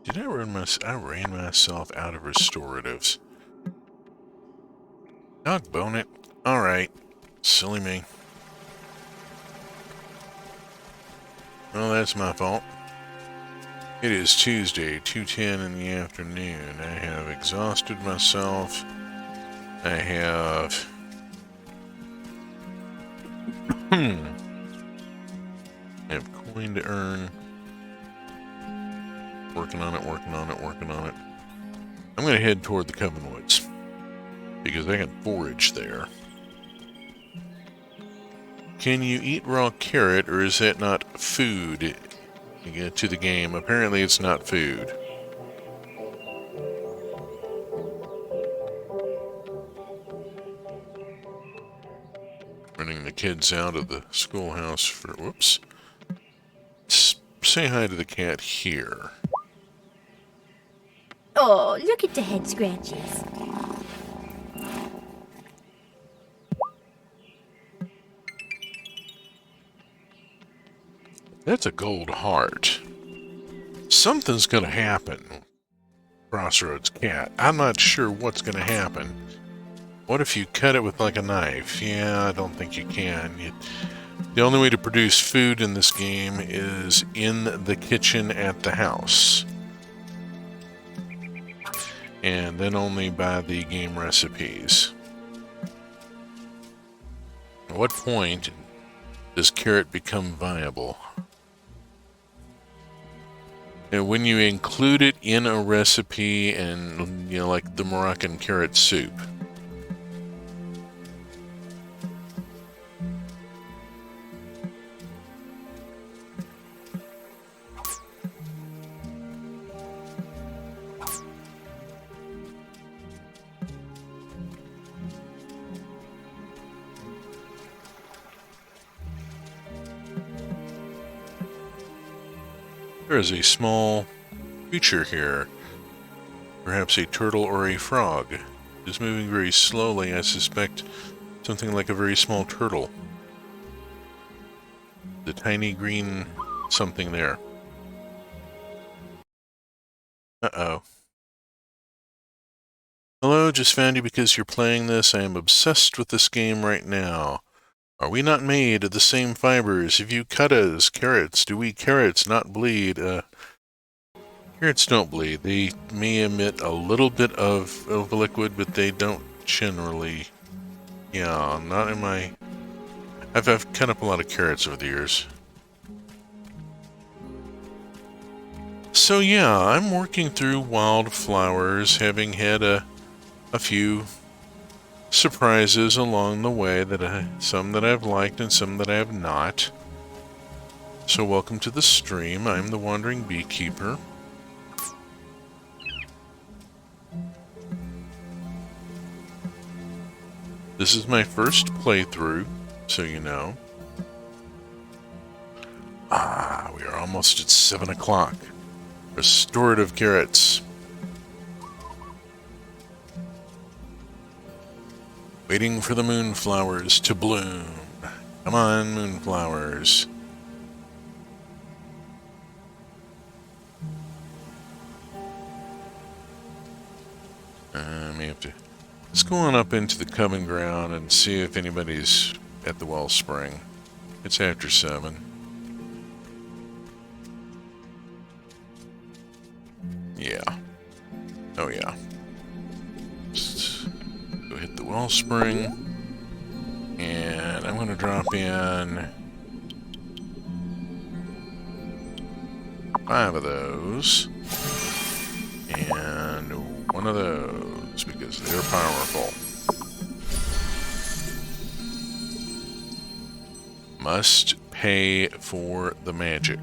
Did I ran myself out of restoratives. Dogbone it. Alright. Silly me. Well, that's my fault. It is Tuesday, 2:10 in the afternoon. I have exhausted myself. I have... I have coin to earn. Working on it, working on it, working on it. I'm going to head toward the Coven Woods, because I can forage there. Can you eat raw carrot, or is that not food to the game? Apparently it's not food. Running the kids out of the schoolhouse for... Whoops. Say hi to the cat here. Oh, look at the head scratches. That's a gold heart. Something's gonna happen. Crossroads cat. I'm not sure what's gonna happen. What if you cut it with like a knife? Yeah, I don't think you can. The only way to produce food in this game is in the kitchen at the house. And then only by the game recipes. At what point does carrot become viable? And when you include it in a recipe and, you know, like the Moroccan carrot soup. There is a small creature here, perhaps a turtle or a frog. It is moving very slowly. I suspect something like a very small turtle. The tiny green something there. Uh-oh. Hello, just found you because you're playing this. I am obsessed with this game right now. Are we not made of the same fibers? If you cut us, carrots, do we carrots not bleed? Carrots don't bleed. They may emit a little bit of liquid, but they don't generally. Yeah, not in my... I've cut up a lot of carrots over the years. So yeah, I'm working through Wylde Flowers, having had a few surprises along the way, some that I've liked and some that I have not. So welcome to the stream. I'm the Wandering Beekeeper. This is my first playthrough, so you know. We are almost at 7 o'clock. Restorative carrots. Waiting for the moonflowers to bloom. Come on, moonflowers. May have to. Let's go on up into the Coven Ground and see if anybody's at the wellspring. It's after 7. Yeah. Oh yeah. Just go hit the wellspring. And I'm going to drop in 5 of those. And 1 of those, because they're powerful. Must pay for the magic.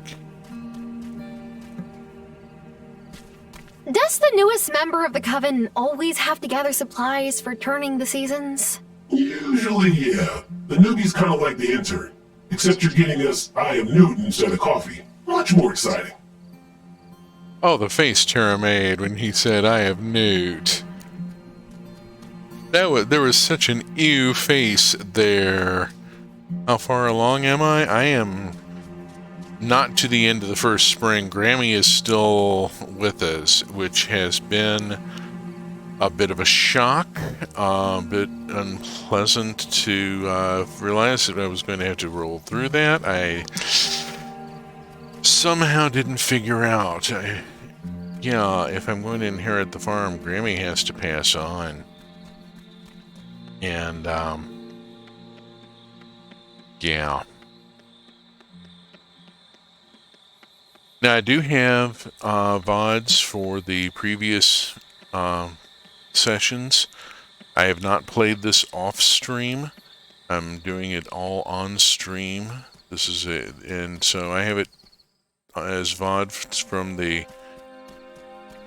Does the newest member of the Coven always have to gather supplies for turning the seasons? Usually, yeah. The newbie's kind of like the intern. Except you're getting us I am Newt instead of coffee. Much more exciting. Oh, the face Tara made when he said, I have Newt. There was such an ew face there. How far along am I? I am not to the end of the first spring. Grammy is still with us, which has been a bit of a shock, a bit unpleasant to realize that I was going to have to roll through that. I somehow didn't figure out. Yeah, if I'm going to inherit the farm, Grammy has to pass on. And, yeah. Now, I do have VODs for the previous sessions. I have not played this off stream. I'm doing it all on stream. This is it. And so I have it as VOD from the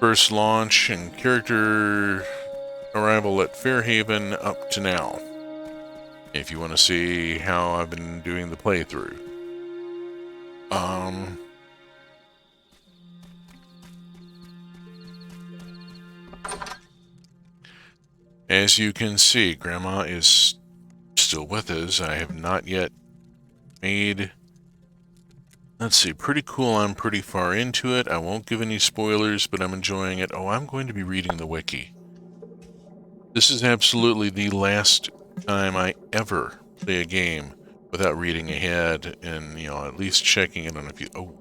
first launch and character arrival at Fairhaven up to now. If you want to see how I've been doing the playthrough. As you can see, Grandma is still with us. I have not yet made... Let's see, pretty cool. I'm pretty far into it. I won't give any spoilers, but I'm enjoying it. Oh, I'm going to be reading the wiki. This is absolutely the last time I ever play a game without reading ahead and, you know, at least checking it on a few... Oh.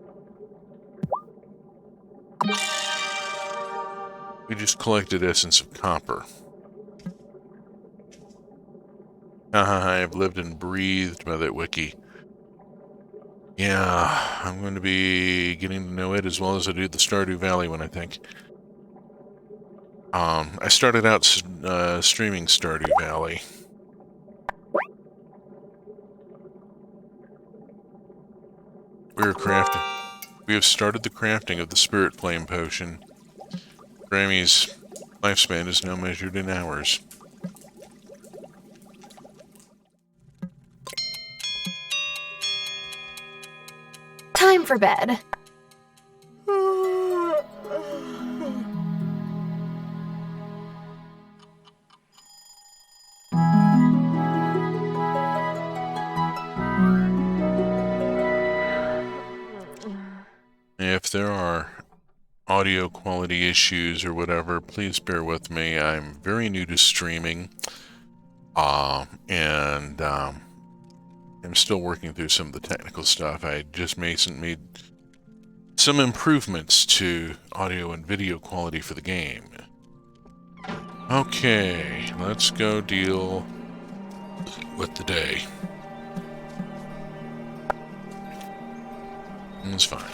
We just collected Essence of Copper. I've lived and breathed by that wiki. Yeah, I'm going to be getting to know it as well as I do the Stardew Valley one, I think. I started out streaming Stardew Valley. We're crafting. We have started the crafting of the Spirit Flame Potion. Grammy's lifespan is now measured in hours. Time for bed. If there are audio quality issues or whatever, please bear with me. I'm very new to streaming, and I'm still working through some of the technical stuff. I just made some improvements to audio and video quality for the game. Okay, let's go deal with the day. It's fine.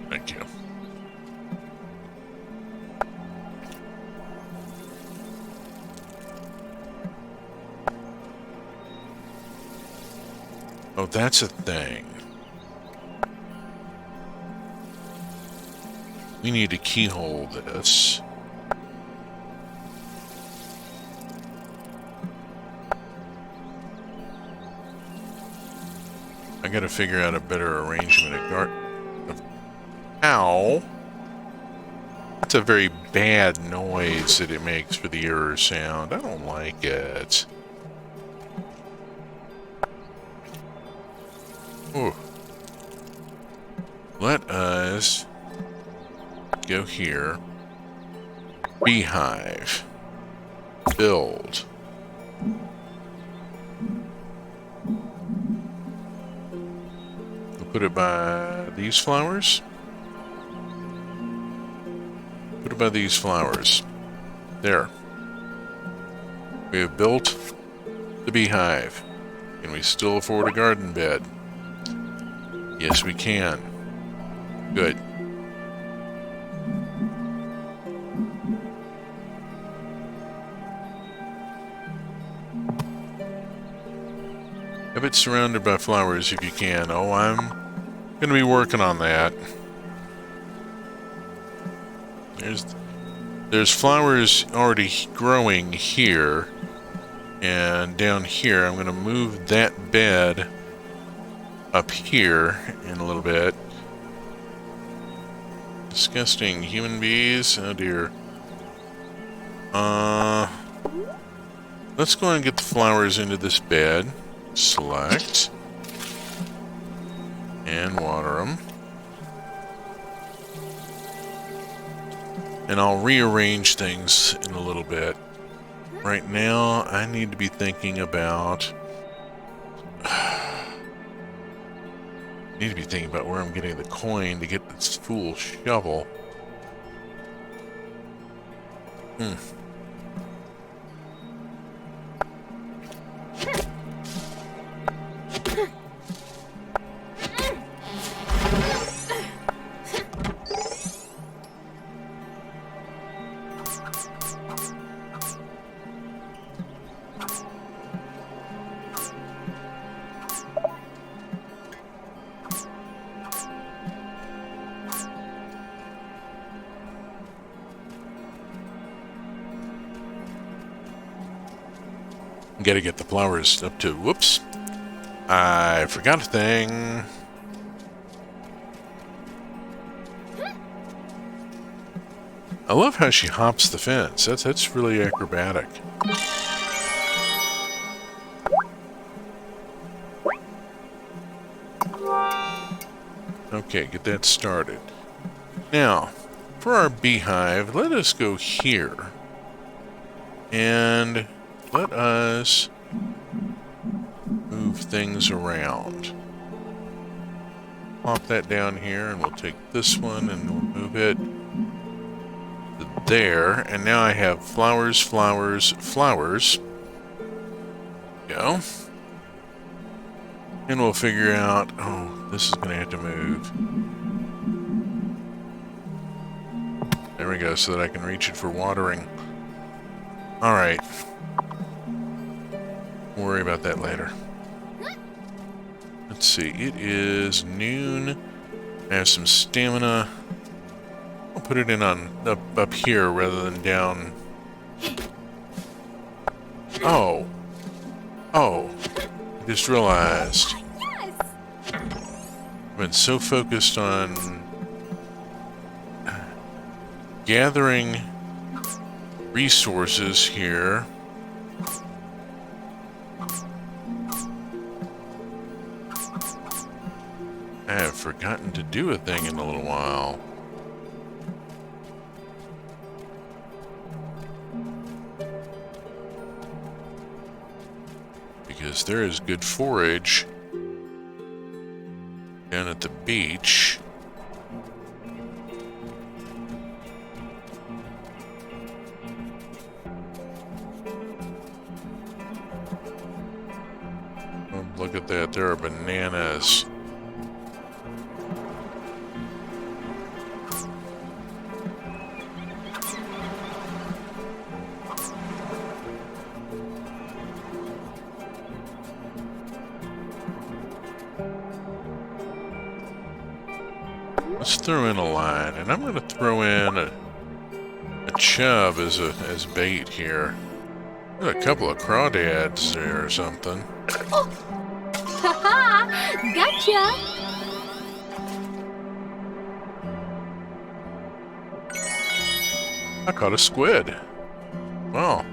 Thank you. Oh, that's a thing. We need to keyhole this. gotta figure out a better arrangement of ow. That's a very bad noise that it makes for the error sound. I don't like it. Ooh. Let us go here. Beehive. Build. We'll put it by these flowers. Put it by these flowers. There. We have built the beehive. Can we still afford a garden bed? Yes, we can. Good. Have it surrounded by flowers if you can. Oh, I'm going to be working on that. There's flowers already growing here. And down here, I'm going to move that bed up here in a little bit. Disgusting human bees. Oh dear. Let's go and get the flowers into this bed. Select. And water them. And I'll rearrange things in a little bit. Right now, I need to be thinking about... where I'm getting the coin to get this fool shovel. Gotta get the flowers up to... Whoops. I forgot a thing. I love how she hops the fence. That's really acrobatic. Okay, get that started. Now, for our beehive, let us go here. And... let us move things around. Plop that down here, and we'll take this one and we'll move it to there. And now I have flowers, flowers, flowers. Go. And we'll figure out... oh, this is going to have to move. There we go, so that I can reach it for watering. Alright. We'll worry about that later. Let's see, it is noon. I have some stamina. I'll put it in on up here rather than down. Oh. Oh. I just realized. I've been so focused on gathering resources here. I have forgotten to do a thing in a little while. Because there is good forage down at the beach. Oh, look at that, there are bananas. Let's throw in a line, and I'm going to throw in a chub as bait here. Got a couple of crawdads there or something. Haha! Gotcha! I caught a squid. Wow.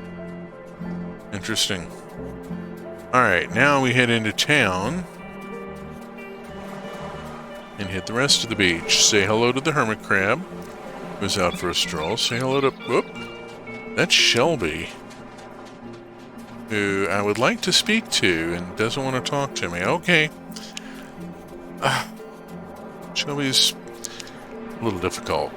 Interesting. Alright, now we head into town. And hit the rest of the beach. Say hello to the hermit crab, who's out for a stroll. Say hello to... Whoop! That's Shelby, who I would like to speak to and doesn't want to talk to me. Okay. Shelby's a little difficult.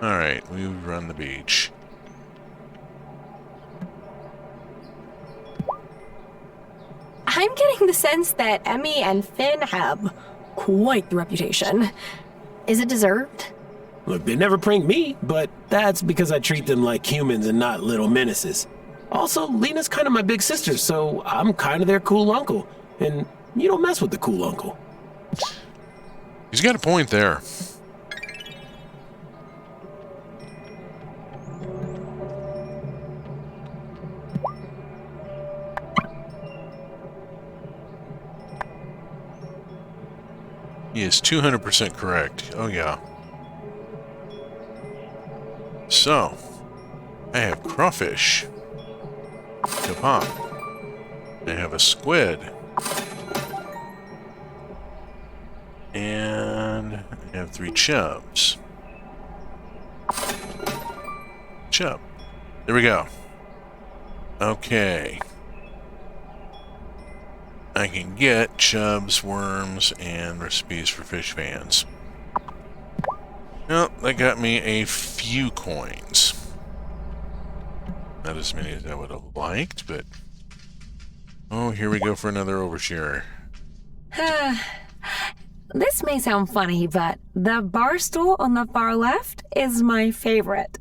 Alright, we run the beach. I'm getting the sense that Emmy and Finn have quite the reputation. Is it deserved? Look, they never prank me, but that's because I treat them like humans and not little menaces. Also, Lena's kind of my big sister, so I'm kind of their cool uncle. And you don't mess with the cool uncle. He's got a point there. He is 200% correct. Oh, yeah. So, I have crawfish to pop. I have a squid. And I have 3 chubs. Chub. There we go. Okay. I can get chubs, worms, and recipes for fish fans. Well, that got me a few coins. Not as many as I would have liked, but... Oh, here we go for another overshare. This may sound funny, but the bar stool on the far left is my favorite.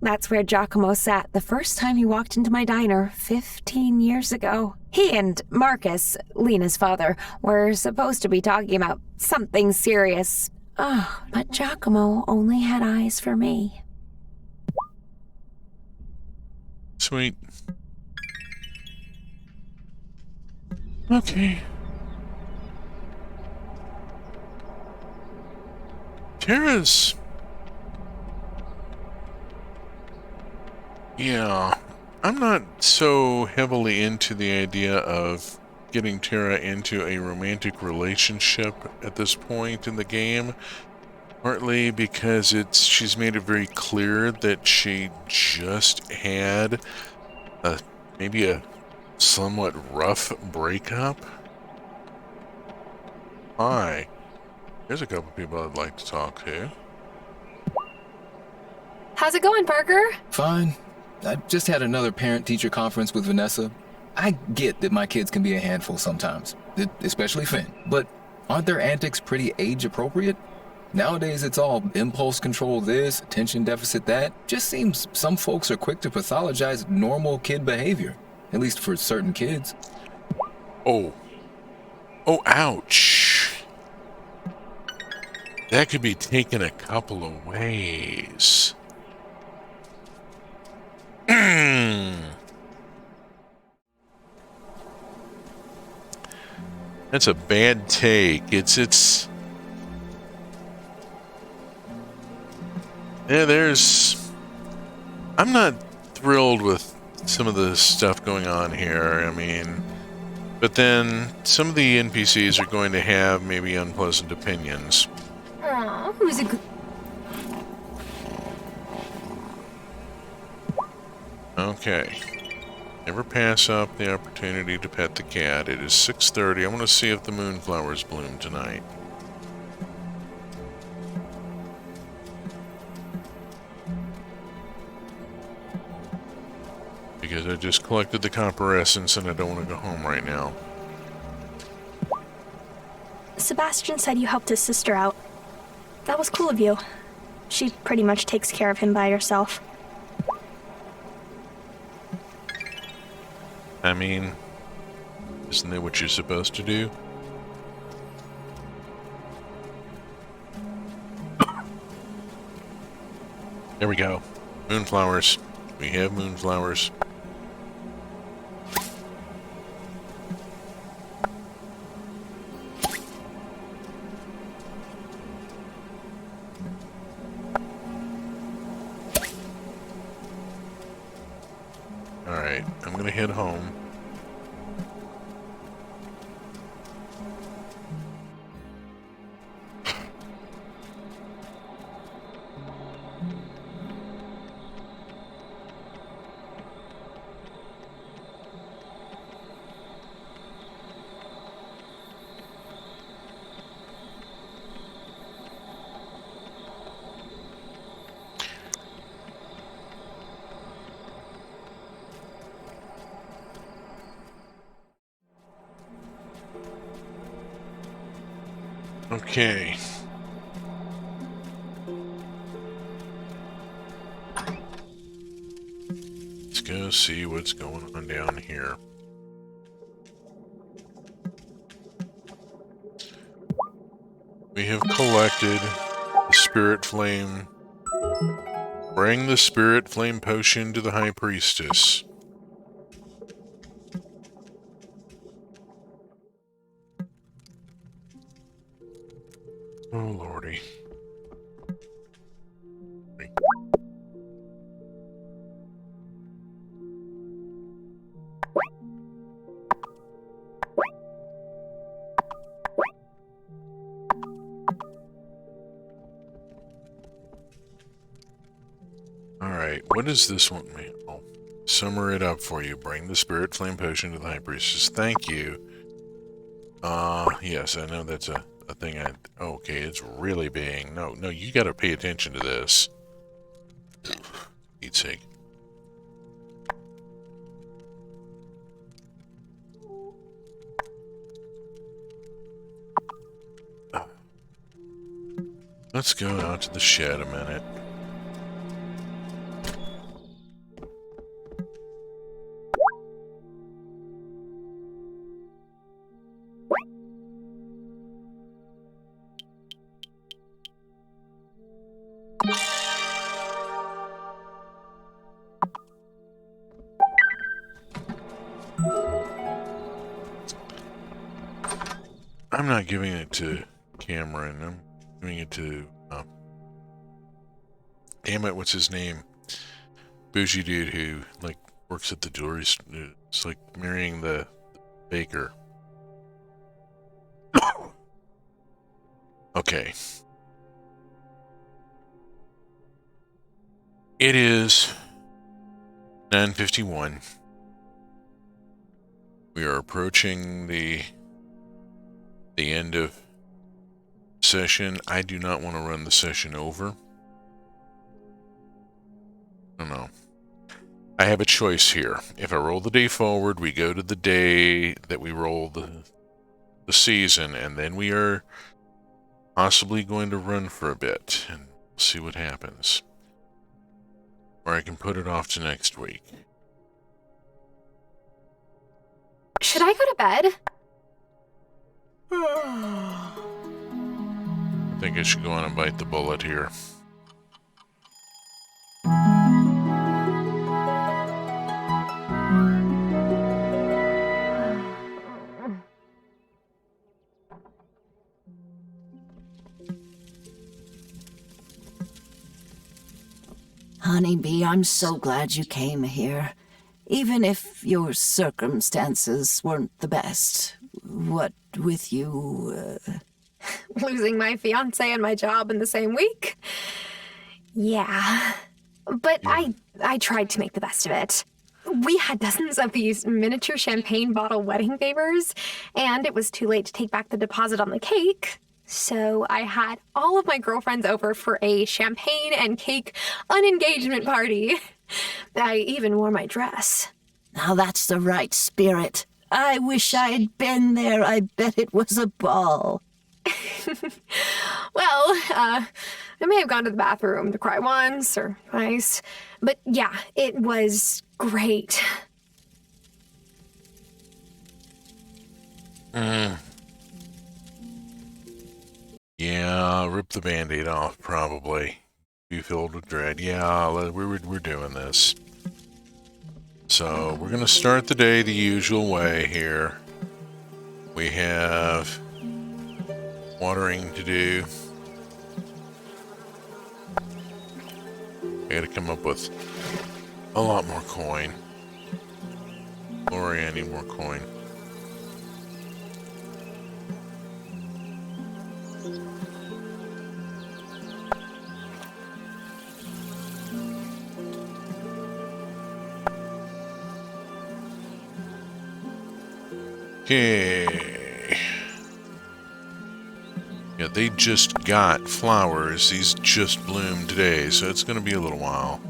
That's where Giacomo sat the first time he walked into my diner 15 years ago. He and Marcus, Lena's father, were supposed to be talking about something serious. Oh, but Giacomo only had eyes for me. Sweet. Okay. Tara's... Yeah, I'm not so heavily into the idea of getting Tara into a romantic relationship at this point in the game. Partly because she's made it very clear that she just had maybe a somewhat rough breakup. Hi. There's a couple people I'd like to talk to. How's it going, Parker? Fine. I just had another parent-teacher conference with Vanessa. I get that my kids can be a handful sometimes, especially Finn. But aren't their antics pretty age-appropriate? Nowadays, it's all impulse control this, attention deficit that. Just seems some folks are quick to pathologize normal kid behavior, at least for certain kids. Oh. Oh, ouch. That could be taken a couple of ways. That's a bad take. It's yeah, I'm not thrilled with some of the stuff going on here. I mean, but then some of the NPCs are going to have maybe unpleasant opinions. Aw, who's a good... Okay. Never pass up the opportunity to pet the cat. It is 6:30. I want to see if the moonflowers bloom tonight. Because I just collected the copper essence and I don't want to go home right now. Sebastian said you helped his sister out. That was cool of you. She pretty much takes care of him by herself. I mean, Isn't that what you're supposed to do? There we go. Moonflowers. We have moonflowers. Alright, I'm gonna head home. Okay. Let's go see what's going on down here. We have collected the spirit flame. Bring the spirit flame potion to the high priestess. Oh, lordy. Alright, what does this one mean? I'll summer it up for you. Bring the spirit flame potion to the high priestess. Thank you. Yes, I know that's a thing okay, it's really being... No, you gotta pay attention to this. Pete's sake. Let's go out to the shed a minute. I'm not giving it to Cameron. I'm giving it to... damn it, what's his name? Bougie dude who, like, works at the jewelry store. It's like marrying the baker. Okay. It is 9:51. We are approaching the end of session. I do not want to run the session over. I don't know. I have a choice here. If I roll the day forward, we go to the day that we roll the season, and then we are possibly going to run for a bit and see what happens. Or I can put it off to next week. Should I go to bed? I think I should go on and bite the bullet here. Honeybee, I'm so glad you came here. Even if your circumstances weren't the best. What with you, Losing my fiance and my job in the same week? Yeah. But I tried to make the best of it. We had dozens of these miniature champagne bottle wedding favors, and it was too late to take back the deposit on the cake. So I had all of my girlfriends over for a champagne and cake unengagement party. I even wore my dress. Now that's the right spirit. I wish I'd been there. I bet it was a ball. Well, I may have gone to the bathroom to cry once or twice, but yeah, it was great. Yeah, rip the Band-Aid off, probably. Be filled with dread. Yeah, we're doing this. So, we're going to start the day the usual way here. We have watering to do. I gotta come up with a lot more coin. Gloria, I need more coin. Okay. Yeah, they just got flowers. These just bloomed today, so it's going to be a little while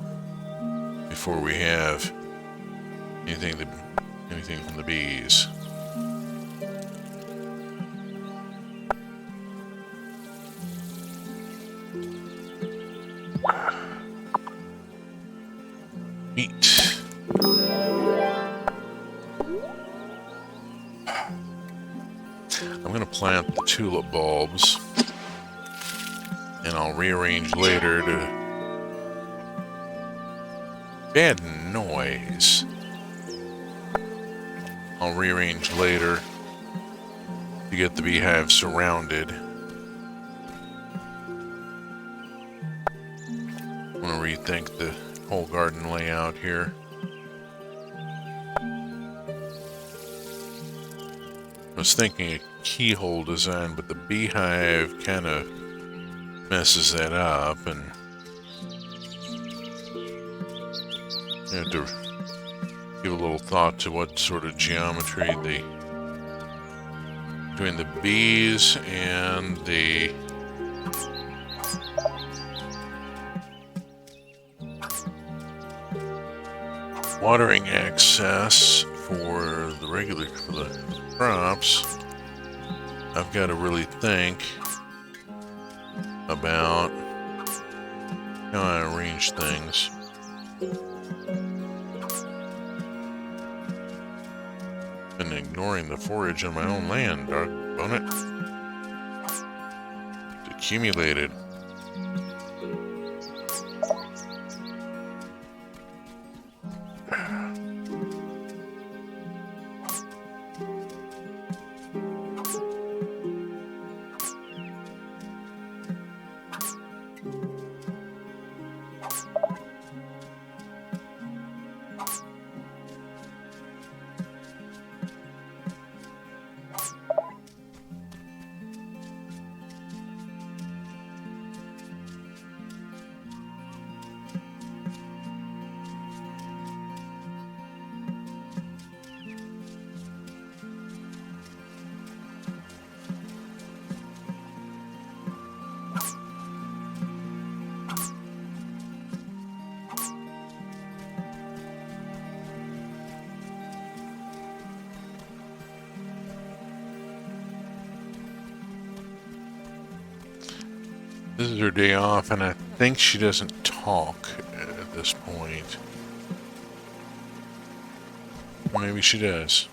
before we have anything from the bees. Meat. I'm going to plant the tulip bulbs, and I'll rearrange later to... Bad noise. I'll rearrange later to get the beehive surrounded. I'm going to rethink the whole garden layout here. I was thinking a keyhole design, but the beehive kind of messes that up, and you have to give a little thought to what sort of geometry between the bees and the watering access for the crops. I've got to really think about how I arrange things. Been ignoring the forage on my own land, doggone it. It's accumulated. This is her day off, and I think she doesn't talk at this point. Maybe she does.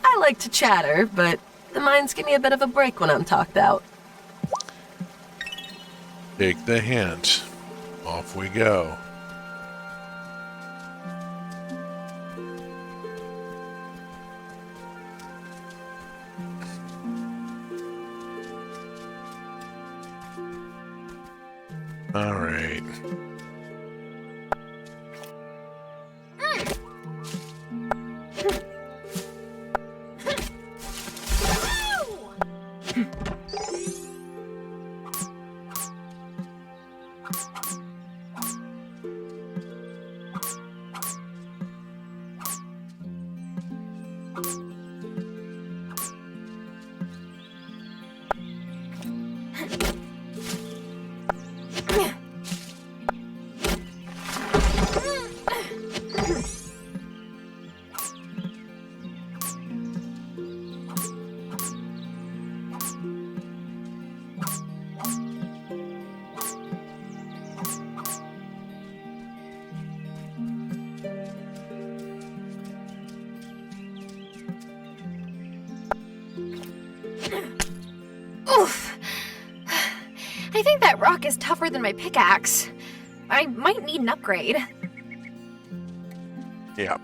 I like to chatter, but the mines give me a bit of a break when I'm talked out. Take the hint. Off we go. All right. I think that rock is tougher than my pickaxe. I might need an upgrade. Yeah.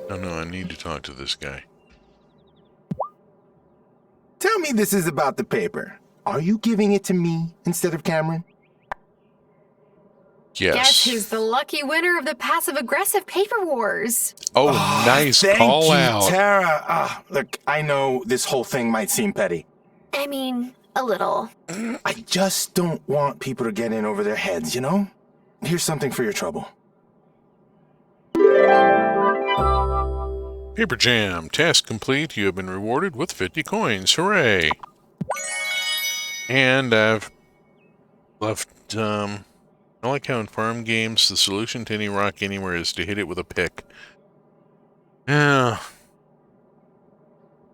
Oh no, I need to talk to this guy. Tell me this is about the paper. Are you giving it to me instead of Cameron? Yes. Guess who's the lucky winner of the passive-aggressive paper wars? Oh, nice call out. Thank you, Tara. Look, I know this whole thing might seem petty. I mean, a little. I just don't want people to get in over their heads, you know? Here's something for your trouble. Paper Jam. Task complete. You have been rewarded with 50 coins. Hooray. And I've left, I like how in farm games, the solution to any rock anywhere is to hit it with a pick. Yeah.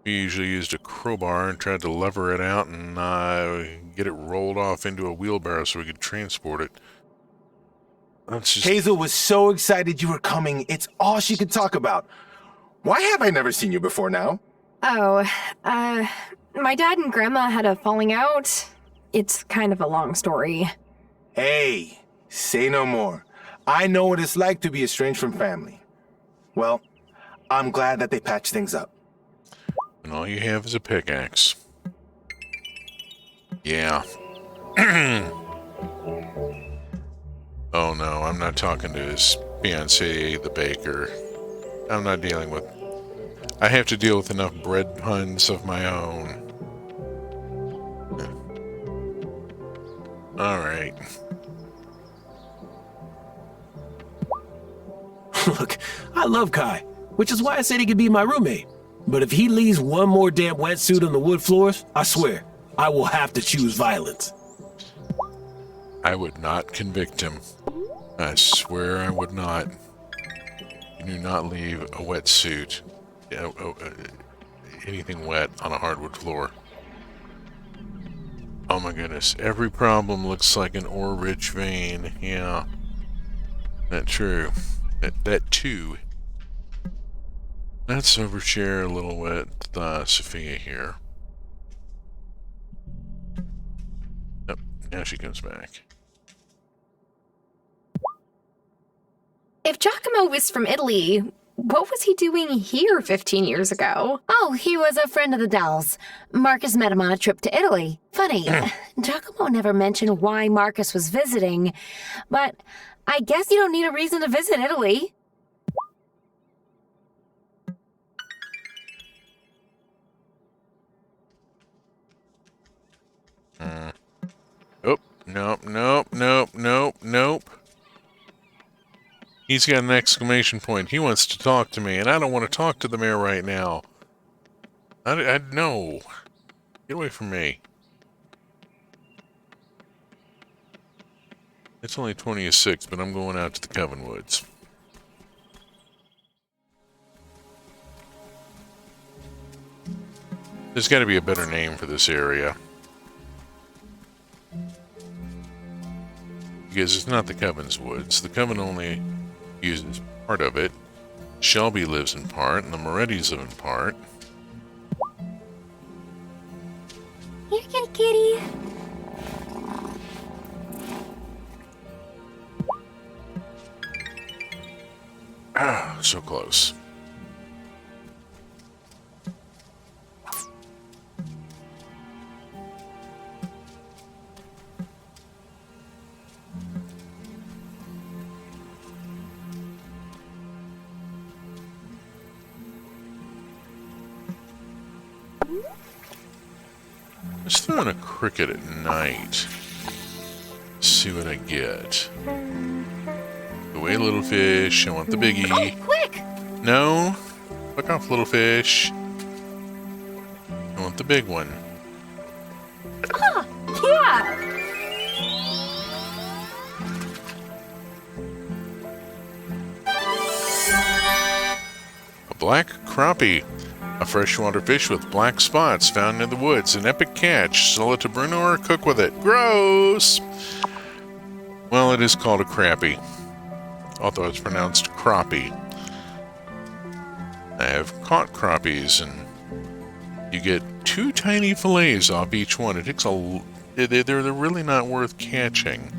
We usually used a crowbar and tried to lever it out and get it rolled off into a wheelbarrow so we could transport it. That's just... Hazel was so excited you were coming, it's all she could talk about. Why have I never seen you before now? Oh, my dad and Grandma had a falling out. It's kind of a long story. Hey, say no more. I know what it's like to be estranged from family. Well, I'm glad that they patched things up. And all you have is a pickaxe. Yeah. Oh no, I'm not talking to his fiancée, the baker. I'm not dealing with... I have to deal with enough bread puns of my own. Alright. Look, I love Kai, which is why I said he could be my roommate. But if he leaves one more damn wetsuit on the wood floors, I swear, I will have to choose violence. I would not convict him. I swear I would not. You do not leave a wetsuit, anything wet on a hardwood floor. Oh my goodness, every problem looks like an ore-rich vein. Yeah, that's true. That too. Let's overshare a little with Sophia here. Yep, now she comes back. If Giacomo was from Italy, what was he doing here 15 years ago? Oh, he was a friend of the Dells. Marcus met him on a trip to Italy. Funny, Giacomo never mentioned why Marcus was visiting, but I guess you don't need a reason to visit Italy. Oh, nope. He's got an exclamation point. He wants to talk to me, and I don't want to talk to the mayor right now. No. Get away from me. It's only 20:06, but I'm going out to the Coven Woods. There's got to be a better name for this area. Because it's not the Coven's Woods. The Coven only uses part of it. Shelby lives in part, and the Morettis live in part. Here, kitty kitty. Ah, so close. Let's throw in a cricket at night. See what I get. Go away, little fish. I want the biggie. Oh, quick! No. Fuck off, little fish. I want the big one. Ah, yeah! A black crappie. A freshwater fish with black spots found in the woods. An epic catch. Sell it to Bruno or cook with it. Gross! Well, it is called a crappie, although it's pronounced crappie. I have caught crappies, and you get 2 tiny fillets off each one. It takes they're really not worth catching.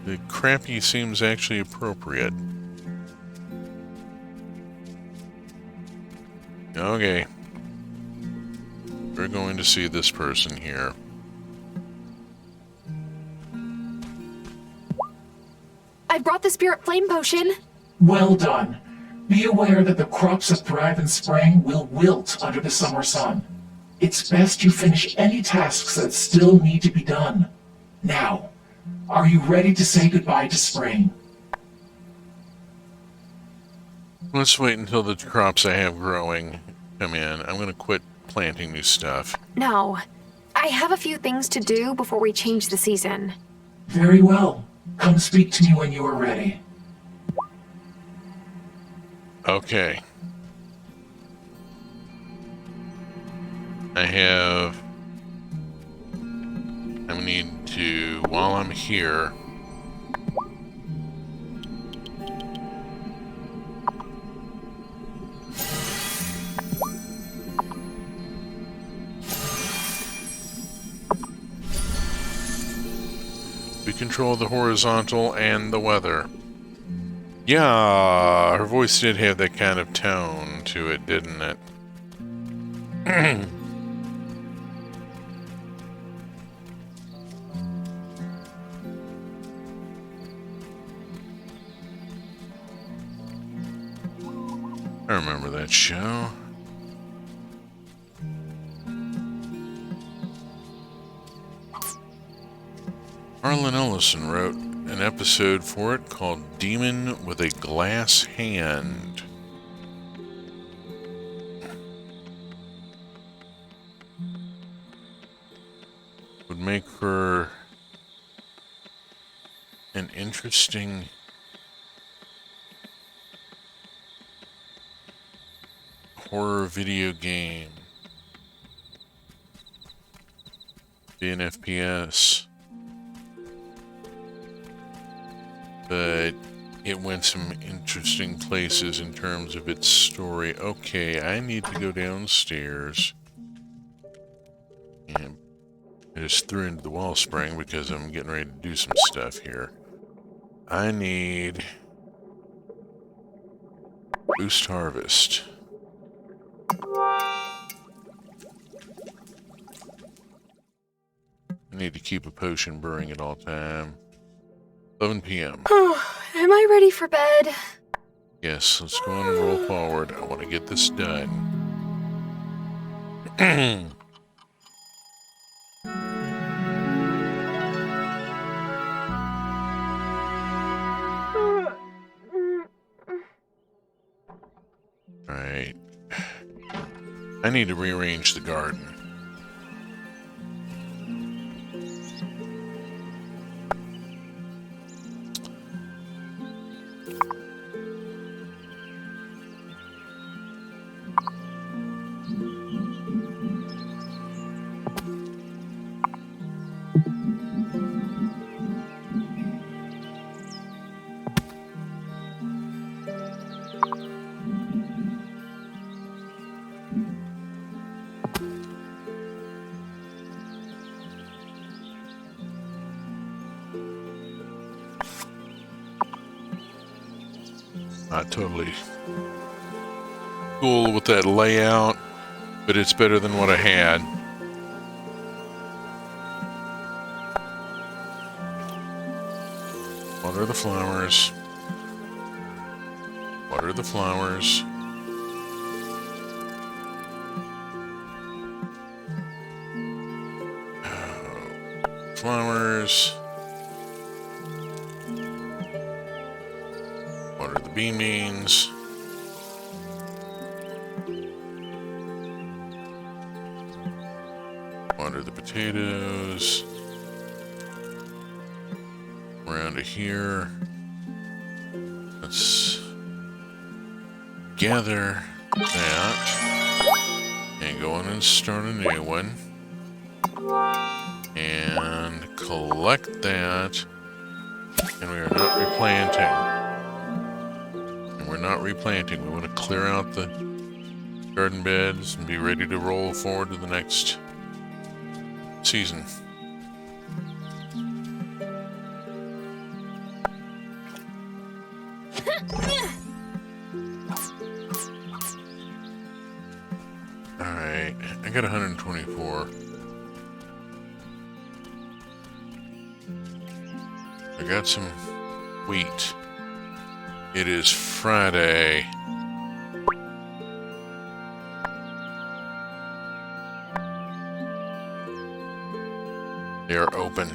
The crappie seems actually appropriate. Okay. We're going to see this person here. I brought the spirit flame potion. Well done. Be aware that the crops that thrive in spring will wilt under the summer sun. It's best you finish any tasks that still need to be done. Now, are you ready to say goodbye to spring? Let's wait until the crops I have growing come in. I'm going to quit planting new stuff. No. I have a few things to do before we change the season. Very well. Come speak to me when you are ready. Okay. I need to, while I'm here, we control the horizontal and the weather. Yeah, her voice did have that kind of tone to it, didn't it? I remember that show. Arlen Ellison wrote an episode for it called Demon with a Glass Hand. Would make her an interesting horror video game. Be an FPS. But it went some interesting places in terms of its story. Okay, I need to go downstairs. And I just threw into the wellspring because I'm getting ready to do some stuff here. I need Boost Harvest. I need to keep a potion brewing at all time. 11 p.m. Am I ready for bed? Yes, let's go on and roll forward. I want to get this done. Alright. I need to rearrange the garden. Not totally cool with that layout, but it's better than what I had. Water the flowers. Water the flowers. Flowers. Water the bean beans. Water the potatoes. Around to here. Let's gather that. And go in and start a new one. And collect that. And we are not replanting. And we're not replanting. We want to clear out the garden beds and be ready to roll forward to the next season. Alright, I got 124. I got some wheat. It is Friday. They are open.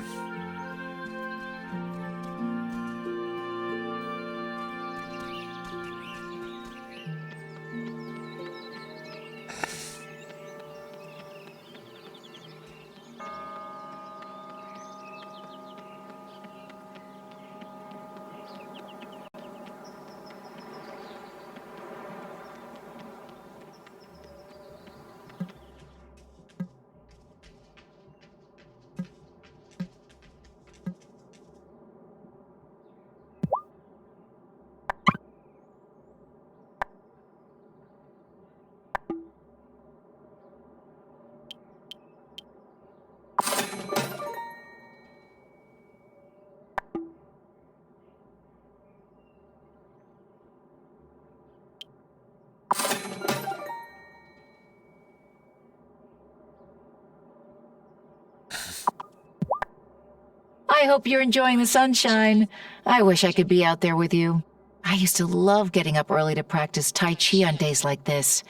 I hope you're enjoying the sunshine. I wish I could be out there with you. I used to love getting up early to practice Tai Chi on days like this,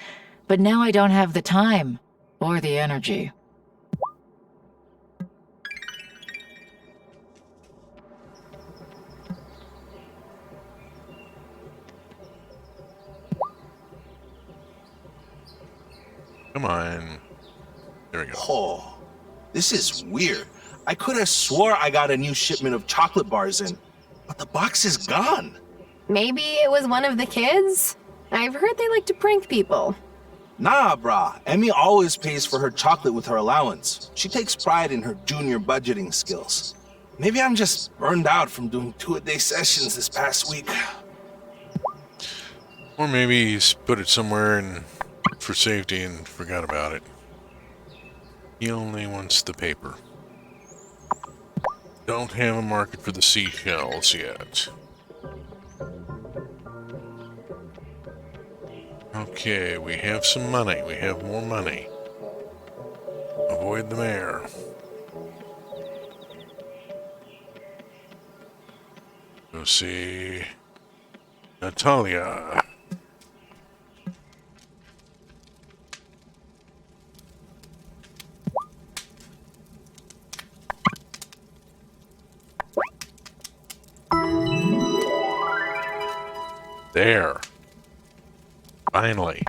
but now I don't have the time or the energy. Come on. There we go. Oh, this is weird. I could have swore I got a new shipment of chocolate bars in, but the box is gone. Maybe it was one of the kids? I've heard they like to prank people. Nah, brah. Emmy always pays for her chocolate with her allowance. She takes pride in her junior budgeting skills. Maybe I'm just burned out from doing 2-a-day sessions this past week. Or maybe he's put it somewhere and for safety and forgot about it. He only wants the paper. Don't have a market for the seashells yet. Okay, we have some money. We have more money. Avoid the mayor. Go see Natalia. There. Finally.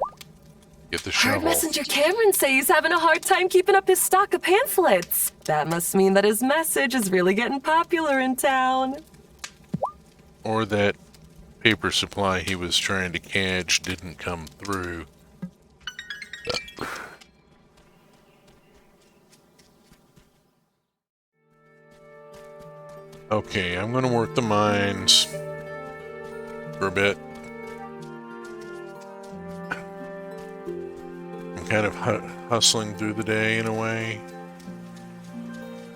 Get the shovel. Heard Messenger Cameron say he's having a hard time keeping up his stock of pamphlets. That must mean that his message is really getting popular in town. Or that paper supply he was trying to catch didn't come through. Okay, I'm gonna work the mines for a bit. I'm kind of hustling through the day in a way.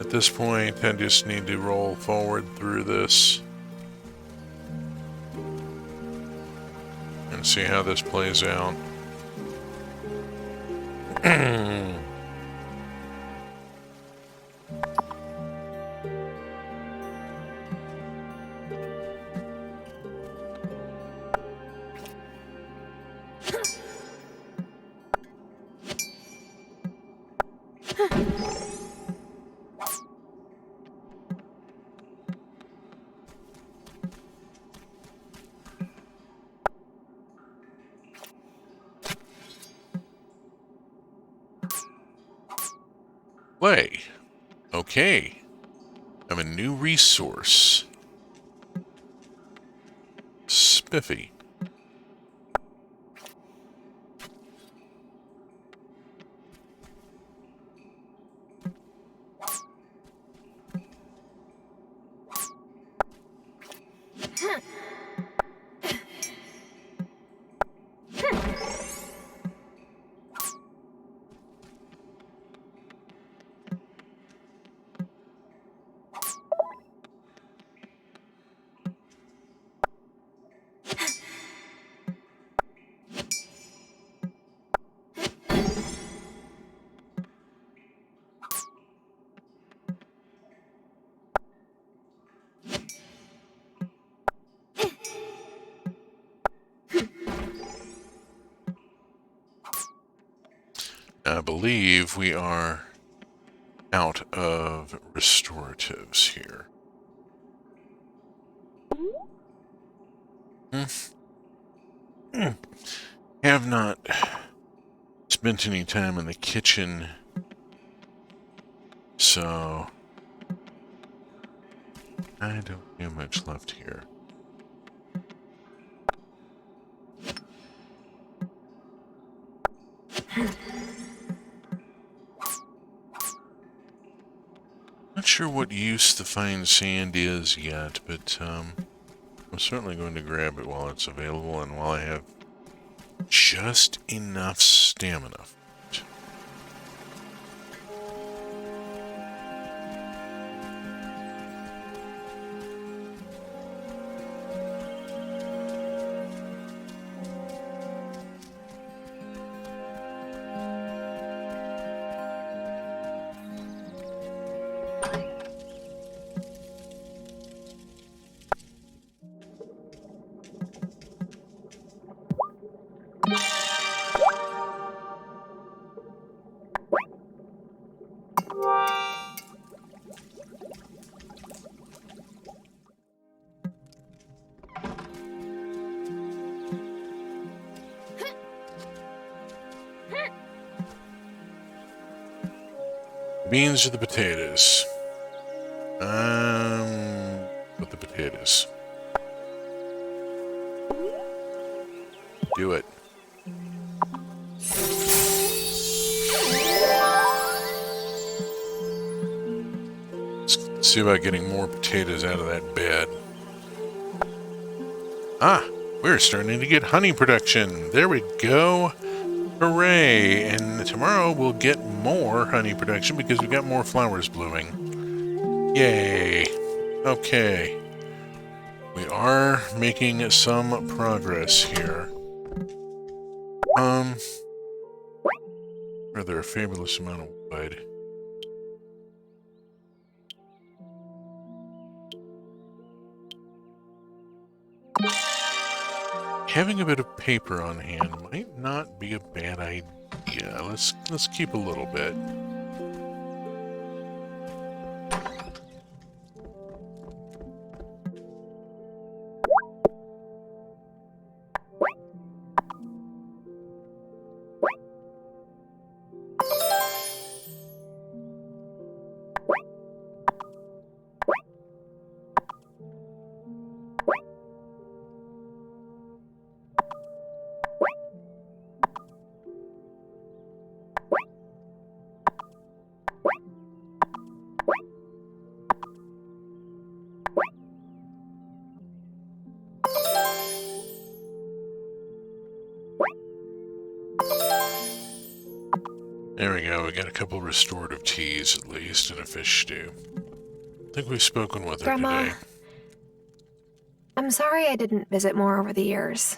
At this point, I just need to roll forward through this and see how this plays out. Play. Okay. I have a new resource. Spiffy. I believe we are out of restoratives here. Have not spent any time in the kitchen, so I don't have much left here. Not sure what use the fine sand is yet, but I'm certainly going to grab it while it's available and while I have just enough stamina. Beans or the potatoes? With the potatoes. Do it. Let's see about getting more potatoes out of that bed. Ah, we're starting to get honey production. There we go. Hooray! And tomorrow we'll get more honey production because we've got more flowers blooming. Yay! Okay. We are making some progress here. Rather a fabulous amount of wood. Having a bit of paper on hand might not be a bad idea. Let's keep a little bit. There we go, we got a couple restorative teas at least, and a fish stew. I think we've spoken with her Grandma, today. I'm sorry I didn't visit more over the years.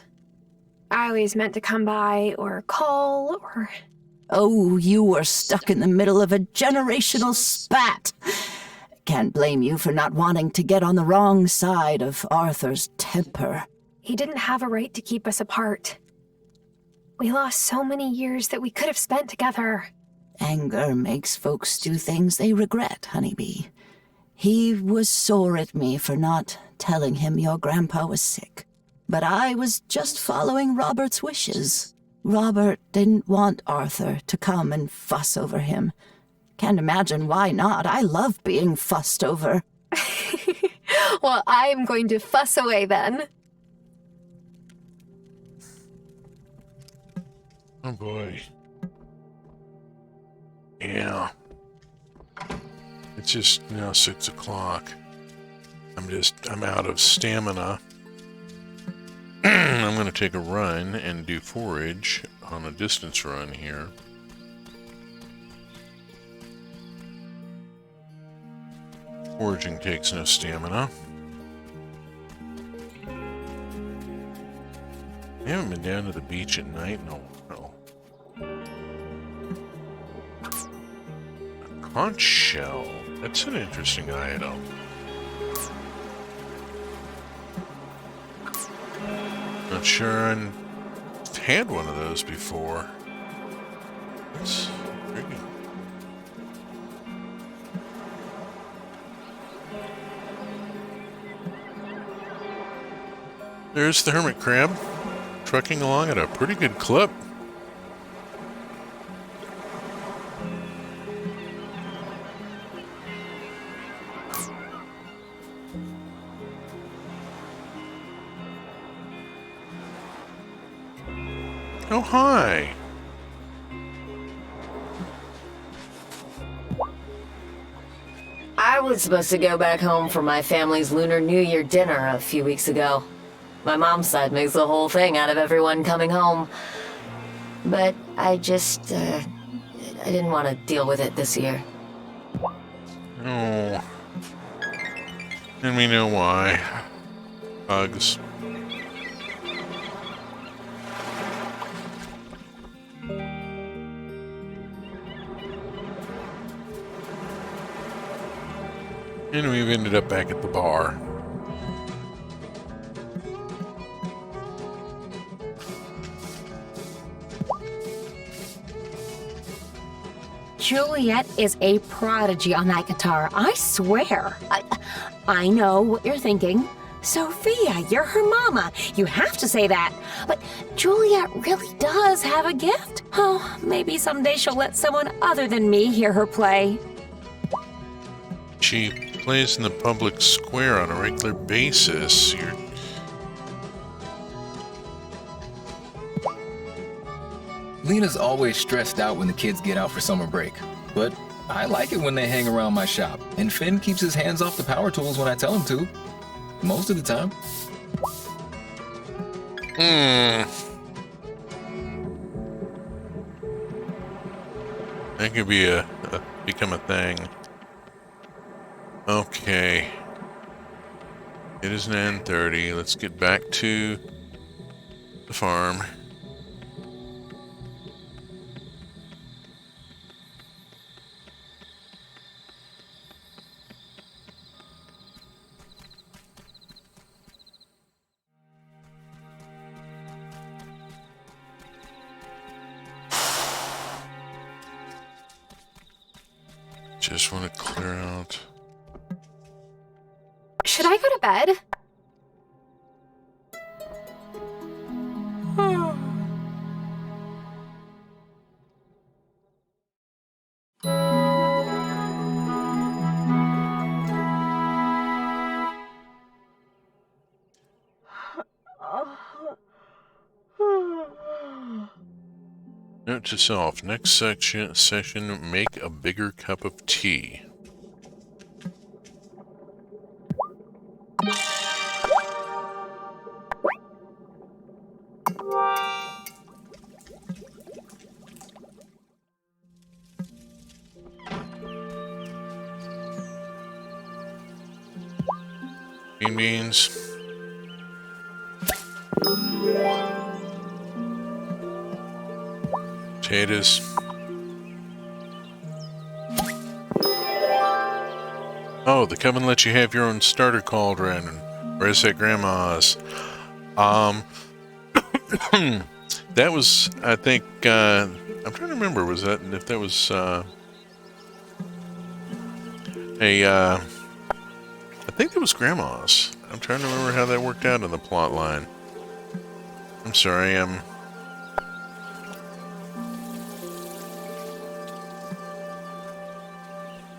I always meant to come by or call or... Oh, you were stuck in the middle of a generational spat. Can't blame you for not wanting to get on the wrong side of Arthur's temper. He didn't have a right to keep us apart. We lost so many years that we could have spent together. Anger makes folks do things they regret, honeybee. He was sore at me for not telling him your grandpa was sick. But I was just following Robert's wishes. Robert didn't want Arthur to come and fuss over him. Can't imagine why not. I love being fussed over. Well, I'm going to fuss away then. Oh boy. Yeah. It's just now 6 o'clock. I'm out of stamina. I'm going to take a run and do forage on a distance run here. Foraging takes no stamina. I haven't been down to the beach at night in a while. A conch shell. That's an interesting item. Not sure I've had one of those before. Let's there's the hermit crab, trucking along at a pretty good clip. Oh, hi. I was supposed to go back home for my family's Lunar New Year dinner a few weeks ago. My mom's side makes the whole thing out of everyone coming home. But I just, I didn't want to deal with it this year. Oh. And we know why. Bugs. And we've ended up back at the bar. Juliet is a prodigy on that guitar, I swear. I know what you're thinking. Sophia, you're her mama. You have to say that. But Juliet really does have a gift. Oh, maybe someday she'll let someone other than me hear her play. She plays in the public square on a regular basis. Lena's always stressed out when the kids get out for summer break, but I like it when they hang around my shop, and Finn keeps his hands off the power tools when I tell him to. Most of the time. That could be become a thing. Okay. It is 9:30. Let's get back to the farm. Just want to clear out. Should I go to bed? Note to self, next session, make a bigger cup of tea. Green beans. Potatoes. Oh, the coven lets you have your own starter cauldron, or is that Grandma's? That was, I think, I'm trying to remember, was that, if that was, I think that was Grandma's. I'm trying to remember how that worked out in the plot line. I'm sorry, I'm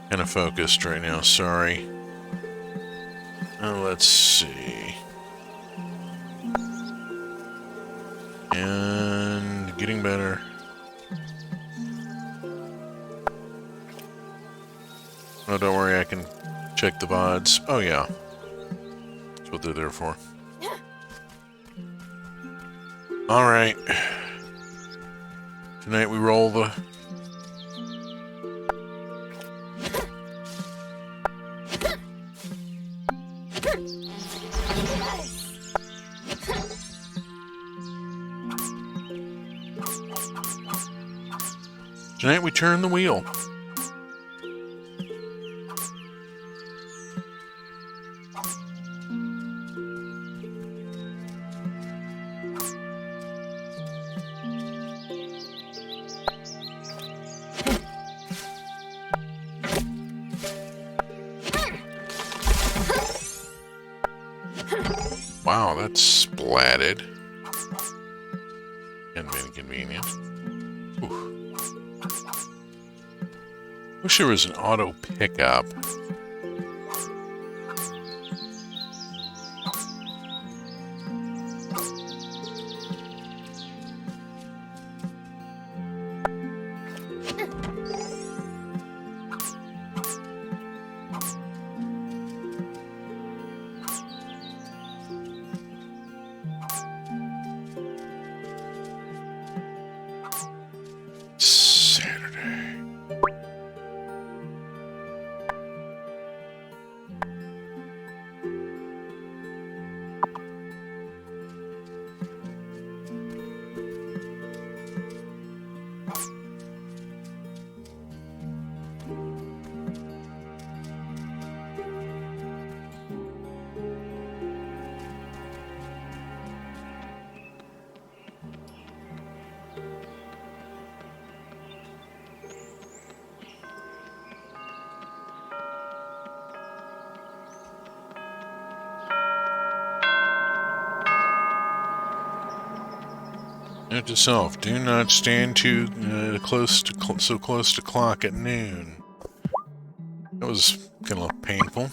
kind of focused right now, sorry. Let's see. And getting better. Oh, don't worry, I can check the VODs. Oh, yeah. That's what they're there for. Alright. Tonight we roll the... Tonight we turn the wheel. Wow, that's splatted. And been convenient. Ooh. Wish there was an auto pickup. Note to self: do not stand too so close to clock at noon. That was kind of painful.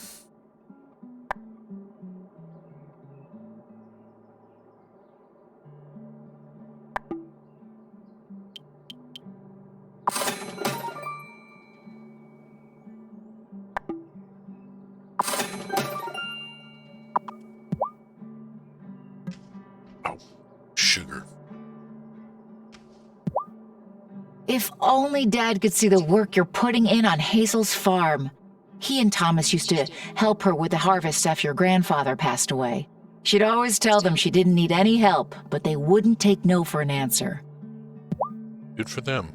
Oh, sugar. If only Dad could see the work you're putting in on Hazel's farm. He and Thomas used to help her with the harvest after your grandfather passed away. She'd always tell them she didn't need any help, but they wouldn't take no for an answer. Good for them.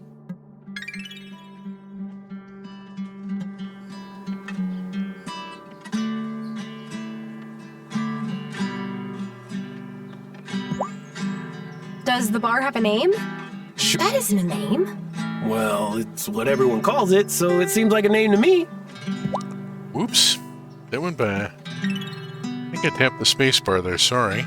Does the bar have a name? Sure. That isn't a name. Well, it's what everyone calls it, so it seems like a name to me. Whoops. That went by. I think I tapped the space bar there, sorry.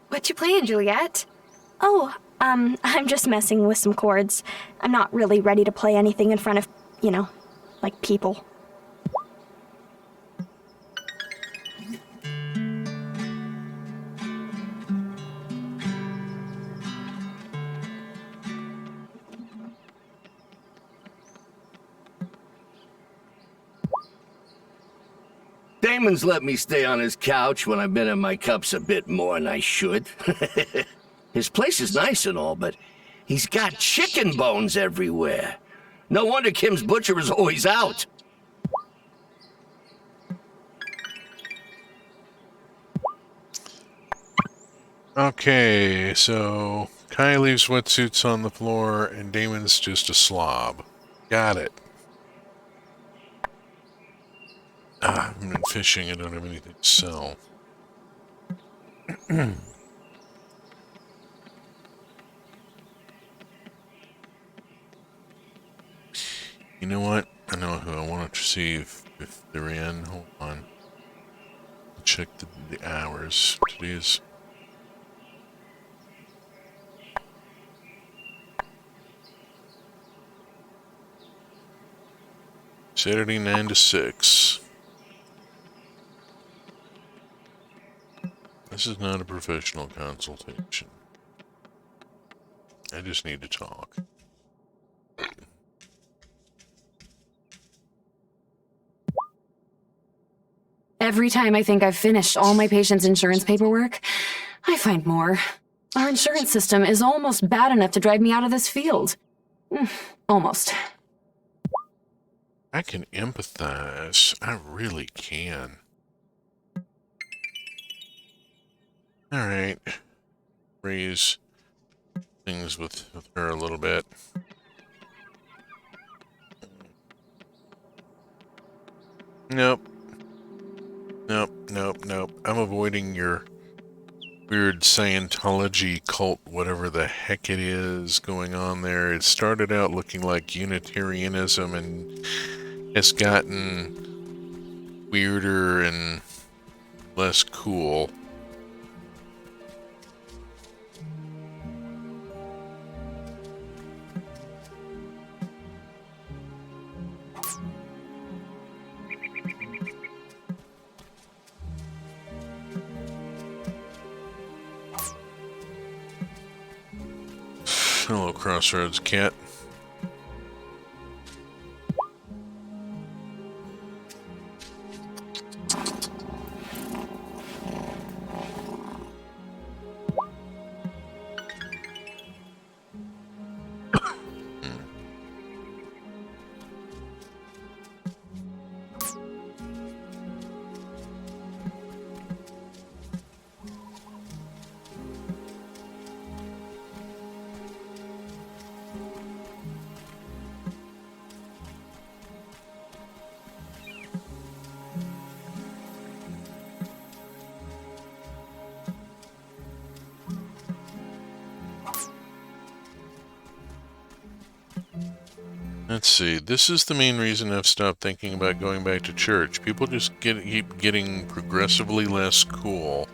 What you playing, Juliet? Oh, I'm just messing with some chords. I'm not really ready to play anything in front of, you know, like people. Damon's let me stay on his couch when I've been in my cups a bit more than I should. His place is nice and all, but he's got chicken bones everywhere. No wonder Kim's butcher is always out. Okay, so Kai leaves wetsuits on the floor and Damon's just a slob. Got it. I'm in fishing, I don't have anything to sell. You know what? I know who I want to see if they're in. Hold on. Check the hours. Today's... Saturday 9 to 6. This is not a professional consultation. I just need to talk. Every time I think I've finished all my patients' insurance paperwork, I find more. Our insurance system is almost bad enough to drive me out of this field. Almost. I can empathize. I really can. Alright. raise things with her a little bit. Nope. Nope. I'm avoiding your weird Scientology cult, whatever the heck it is going on there. It started out looking like Unitarianism and has gotten weirder and less cool. Hello, Crossroads Cat. Let's see, this is the main reason I've stopped thinking about going back to church. People just keep getting progressively less cool.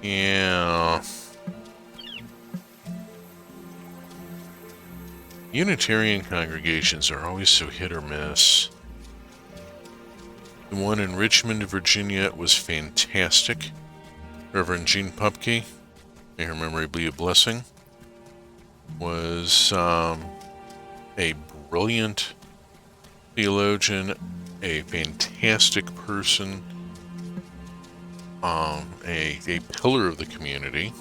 Yeah. Unitarian congregations are always so hit or miss. The one in Richmond, Virginia was fantastic. Reverend Gene Pupke, may her memory be a blessing, was a brilliant theologian, a fantastic person, a pillar of the community.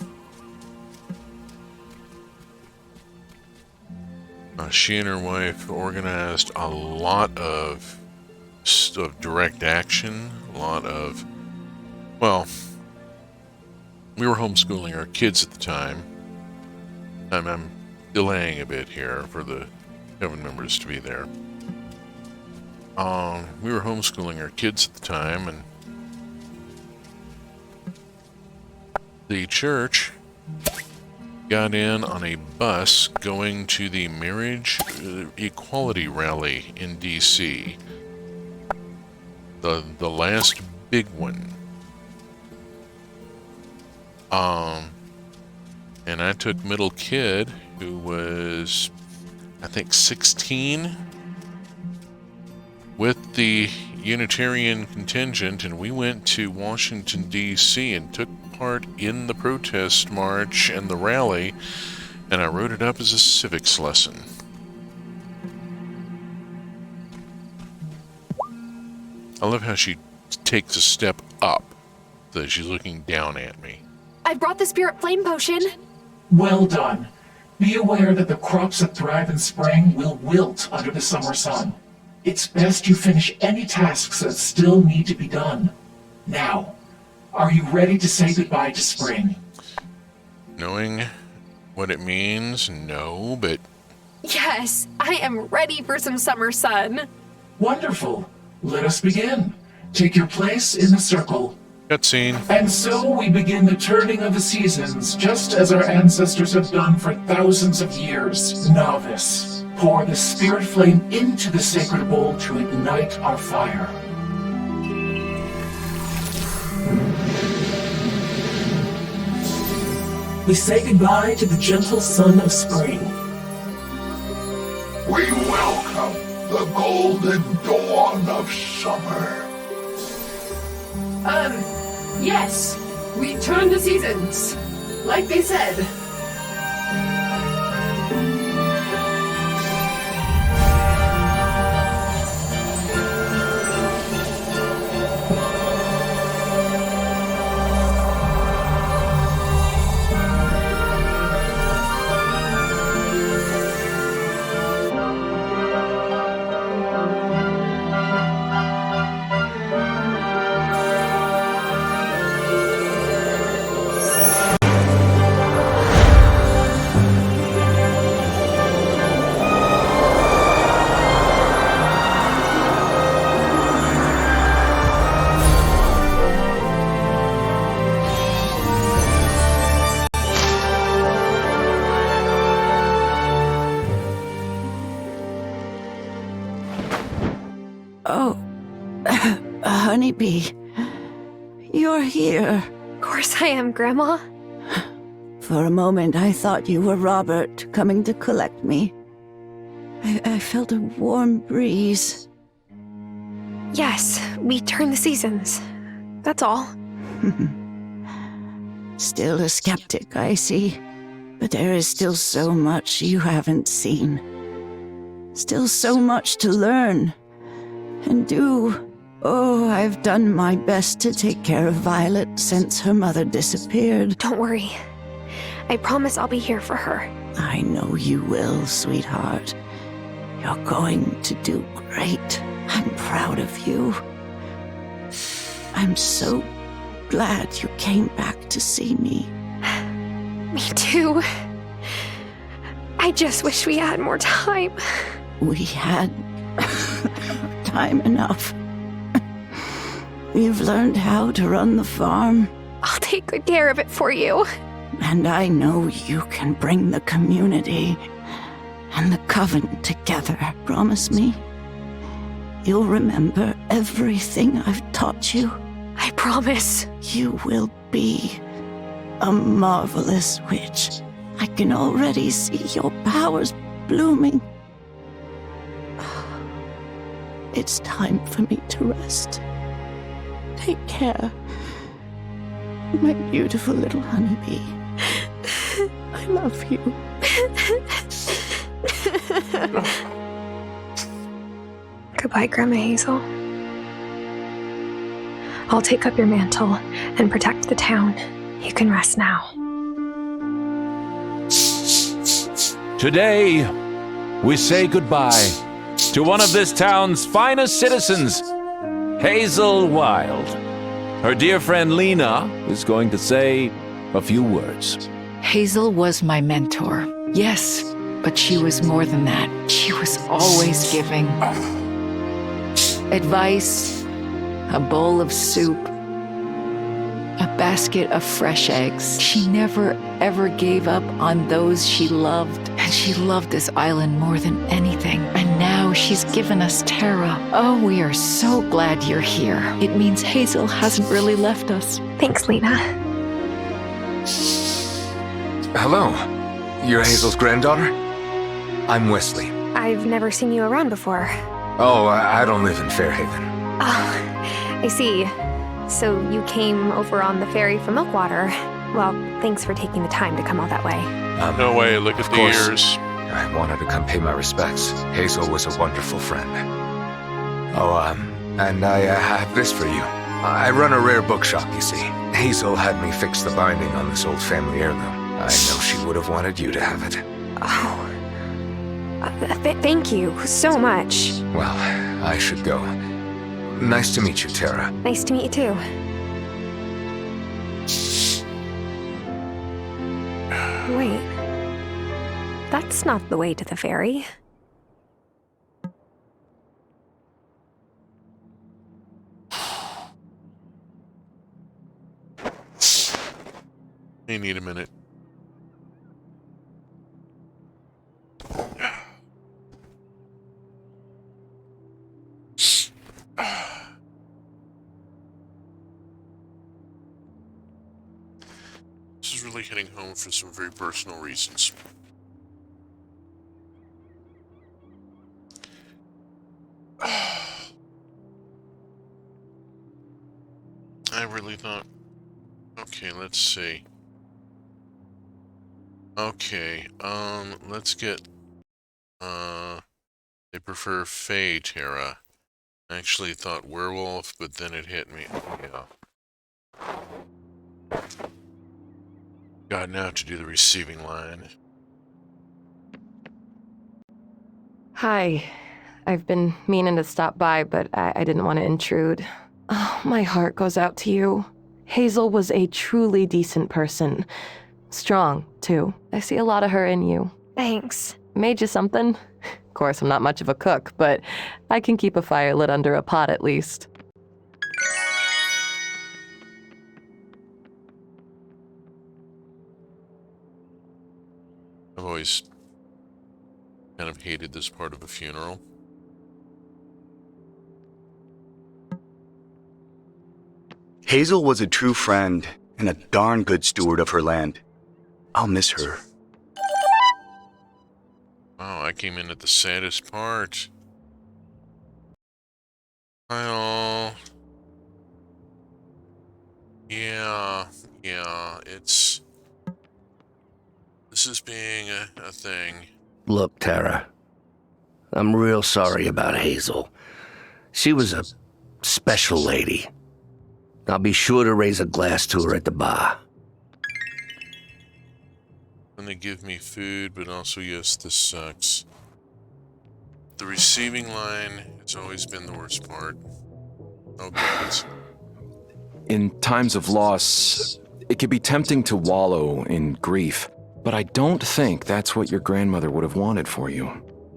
She and her wife organized a lot of direct action, a lot of, well, we were homeschooling our kids at the time. I'm delaying a bit here for the 7 members to be there. We were homeschooling our kids at the time, and the church got in on a bus going to the marriage equality rally in D.C. The last big one. And I took middle kid, who was, I think, 16, with the Unitarian contingent, and we went to Washington, D.C. and took part in the protest march and the rally, and I wrote it up as a civics lesson. I love how she takes a step up, so she's looking down at me. I brought the spirit flame potion. Well done. Be aware that the crops that thrive in spring will wilt under the summer sun. It's best you finish any tasks that still need to be done. Now, are you ready to say goodbye to spring? Knowing what it means, no, but... Yes, I am ready for some summer sun. Wonderful. Let us begin. Take your place in the circle. Cutscene. And so we begin the turning of the seasons, just as our ancestors have done for thousands of years. Novice, pour the spirit flame into the sacred bowl to ignite our fire. We say goodbye to the gentle sun of spring. We welcome the golden dawn of summer. Yes. We turn the seasons, like they said. Oh, Honeybee. You're here. Of course I am, Grandma. For a moment, I thought you were Robert coming to collect me. I felt a warm breeze. Yes, we turn the seasons. That's all. Still a skeptic, I see. But there is still so much you haven't seen. Still so much to learn and do. Oh, I've done my best to take care of Violet since her mother disappeared. Don't worry. I promise I'll be here for her. I know you will, sweetheart. You're going to do great. I'm proud of you. I'm so glad you came back to see me. Me too. I just wish we had more time. We had time enough. We've learned how to run the farm. I'll take good care of it for you. And I know you can bring the community and the coven together. Promise me? You'll remember everything I've taught you. I promise. You will be a marvelous witch. I can already see your powers blooming. It's time for me to rest. Take care, my beautiful little honeybee. I love you. Goodbye, Grandma Hazel. I'll take up your mantle and protect the town. You can rest now. Today, we say goodbye to one of this town's finest citizens, Hazel Wylde. Her dear friend Lena is going to say a few words. Hazel was my mentor. Yes, but she was more than that. She was always giving. Advice, a bowl of soup, a basket of fresh eggs. She never, ever gave up on those she loved. And she loved this island more than anything. And now she's given us Tara. Oh, we are so glad you're here. It means Hazel hasn't really left us. Thanks, Lena. Hello. You're Hazel's granddaughter? I'm Wesley. I've never seen you around before. Oh, I don't live in Fairhaven. Oh, I see. So you came over on the ferry from Milkwater. Well, thanks for taking the time to come all that way. No way, look at the ears. I wanted to come pay my respects. Hazel was a wonderful friend. Oh, and I have this for you. I run a rare bookshop, you see. Hazel had me fix the binding on this old family heirloom. I know she would have wanted you to have it. Oh. Thank you so much. Well, I should go. Nice to meet you, Tara. Nice to meet you too. Wait. That's not the way to the ferry. You need a minute. This is really hitting home for some very personal reasons. I really thought... Okay, let's see. Okay, let's get... They prefer Fae Terra. I actually thought werewolf, but then it hit me. Yeah. God, now to do the receiving line. Hi. I've been meaning to stop by, but I didn't want to intrude. Oh, my heart goes out to you. Hazel was a truly decent person. Strong, too. I see a lot of her in you. Thanks. Made you something? Of course, I'm not much of a cook, but I can keep a fire lit under a pot at least. I've always kind of hated this part of a funeral. Hazel was a true friend and a darn good steward of her land. I'll miss her. Oh, I came in at the saddest part. Well, yeah, this is being a thing. Look, Tara, I'm real sorry about Hazel. She was a special lady. I'll be sure to raise a glass to her at the bar. When they give me food, but also, yes, this sucks. The receiving line has always been the worst part. Oh, goodness. In times of loss, it can be tempting to wallow in grief, but I don't think that's what your grandmother would have wanted for you.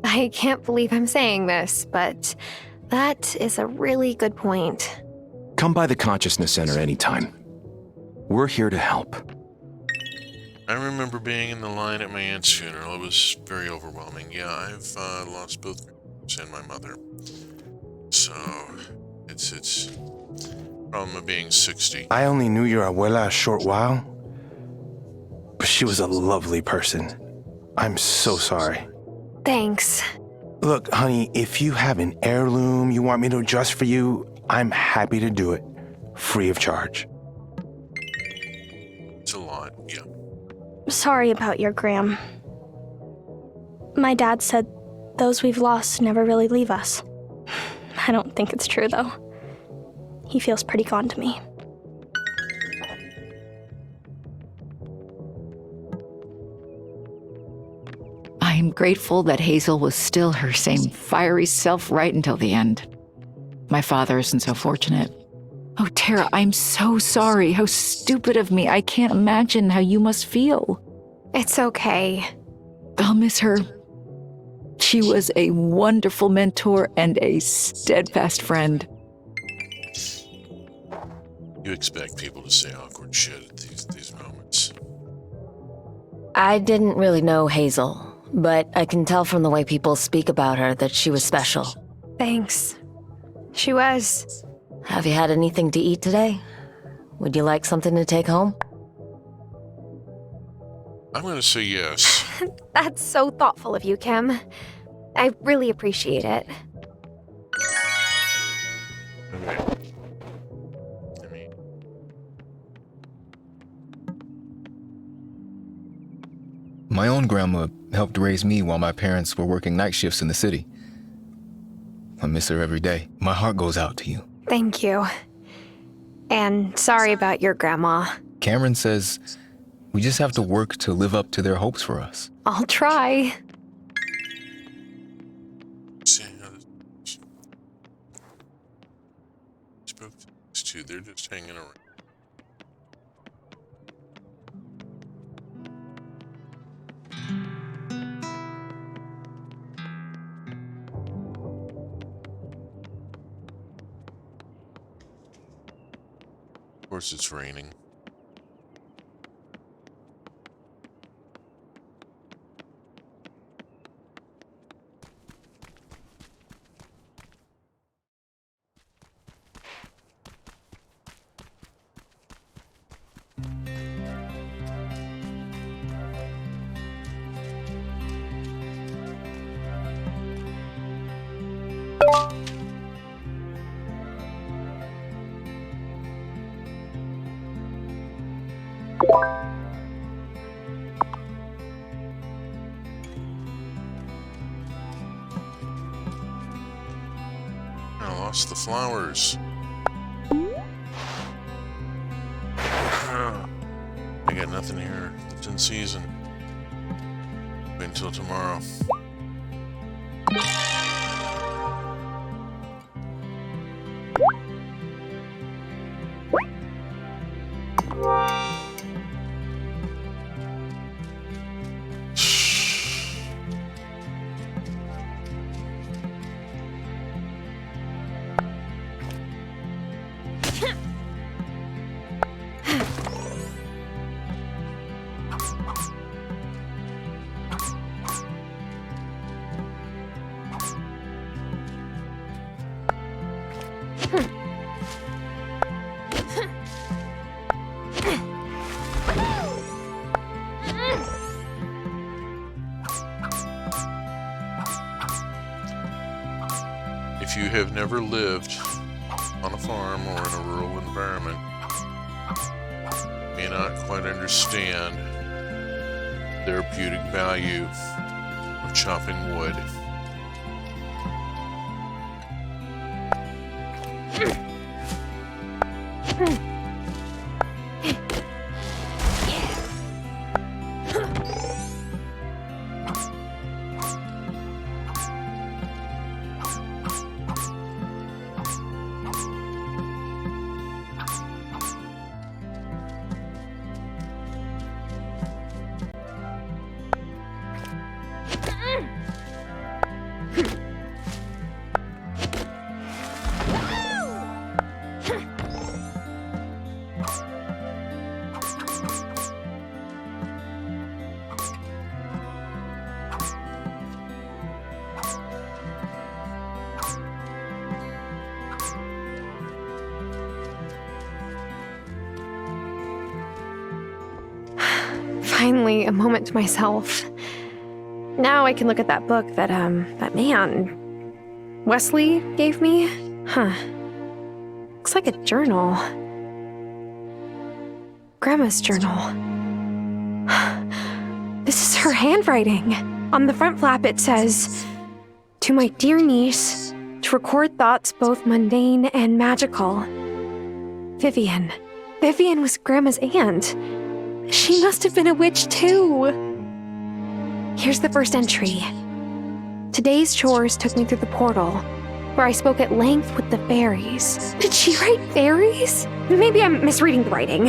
I can't believe I'm saying this, but that is a really good point. Come by the Consciousness Center anytime. We're here to help. I remember being in the line at my aunt's funeral. It was very overwhelming. Yeah, I've lost both parents and my mother. So, it's problem of being 60. I only knew your abuela a short while, but she was a lovely person. I'm so sorry. Thanks. Look, honey, if you have an heirloom you want me to adjust for you, I'm happy to do it, free of charge. It's a lot, yeah. Sorry about your Gram. My dad said those we've lost never really leave us. I don't think it's true, though. He feels pretty gone to me. I'm grateful that Hazel was still her same fiery self right until the end. My father isn't so fortunate. Oh, Tara, I'm so sorry. How stupid of me. I can't imagine how you must feel. It's okay. I'll miss her. She was a wonderful mentor and a steadfast friend. You expect people to say awkward shit at these moments. I didn't really know Hazel, but I can tell from the way people speak about her that she was special. Thanks. She was. Have you had anything to eat today? Would you like something to take home? I'm gonna say yes. That's so thoughtful of you, Kim. I really appreciate it. Okay. My own grandma helped raise me while my parents were working night shifts in the city. I miss her every day. My heart goes out to you. Thank you. And sorry about your grandma. Cameron says we just have to work to live up to their hopes for us. I'll try. See how this spoke to these two. They're just hanging around. Of course, it's raining. I lost the flowers. I got nothing here that's in season. Wait until tomorrow. If you have never lived on a farm or in a rural environment, you may not quite understand the therapeutic value of chopping wood. Finally, a moment to myself. Now I can look at that book that man, Wesley gave me. Huh. Looks like a journal. Grandma's journal. This is her handwriting. On the front flap it says, "To my dear niece, to record thoughts both mundane and magical. Vivian." Vivian was Grandma's aunt. She must have been a witch too. Here's the first entry. Today's chores took me through the portal, where I spoke at length with the fairies. Did she write fairies? Maybe I'm misreading the writing.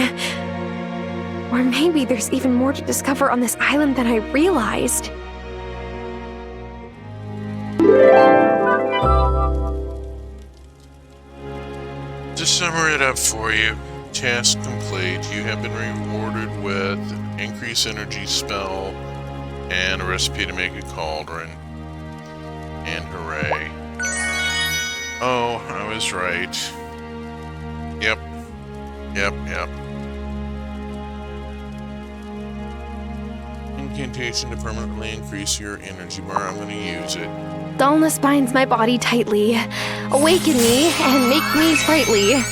Or maybe there's even more to discover on this island than I realized. To sum it up for you, task complete. You have been rewarded with an increased energy spell and a recipe to make a cauldron. And hooray. Oh, I was right. Yep. Incantation to permanently increase your energy bar. I'm going to use it. Dullness binds my body tightly. Awaken me and make me sprightly.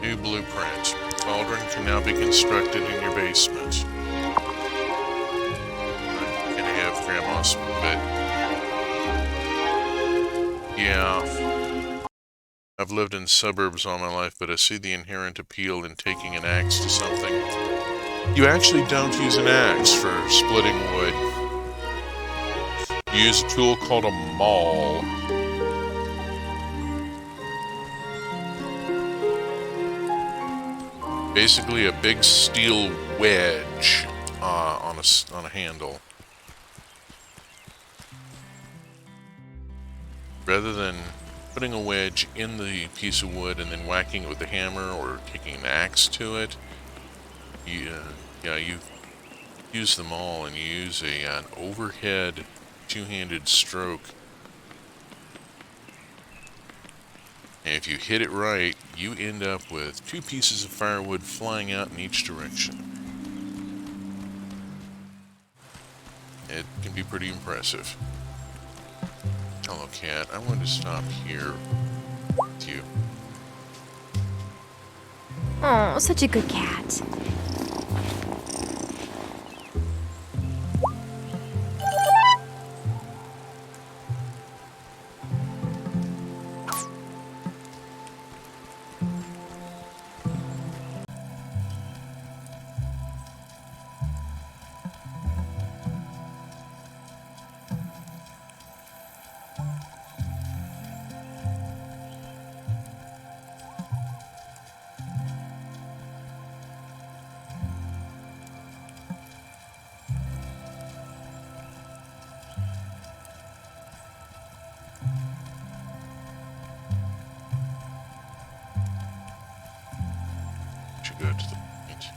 New blueprint. Cauldron can now be constructed in your basement. I'm gonna have Grandma's, but yeah. I've lived in suburbs all my life, but I see the inherent appeal in taking an axe to something. You actually don't use an axe for splitting wood. You use a tool called a maul. Basically a big steel wedge on a handle. Rather than putting a wedge in the piece of wood and then whacking it with a hammer or taking an axe to it, you use them all, and you use an overhead two-handed stroke. And if you hit it right, you end up with 2 pieces of firewood flying out in each direction. It can be pretty impressive. Hello, cat. I wanted to stop here with you. Oh, such a good cat. Should go to the point.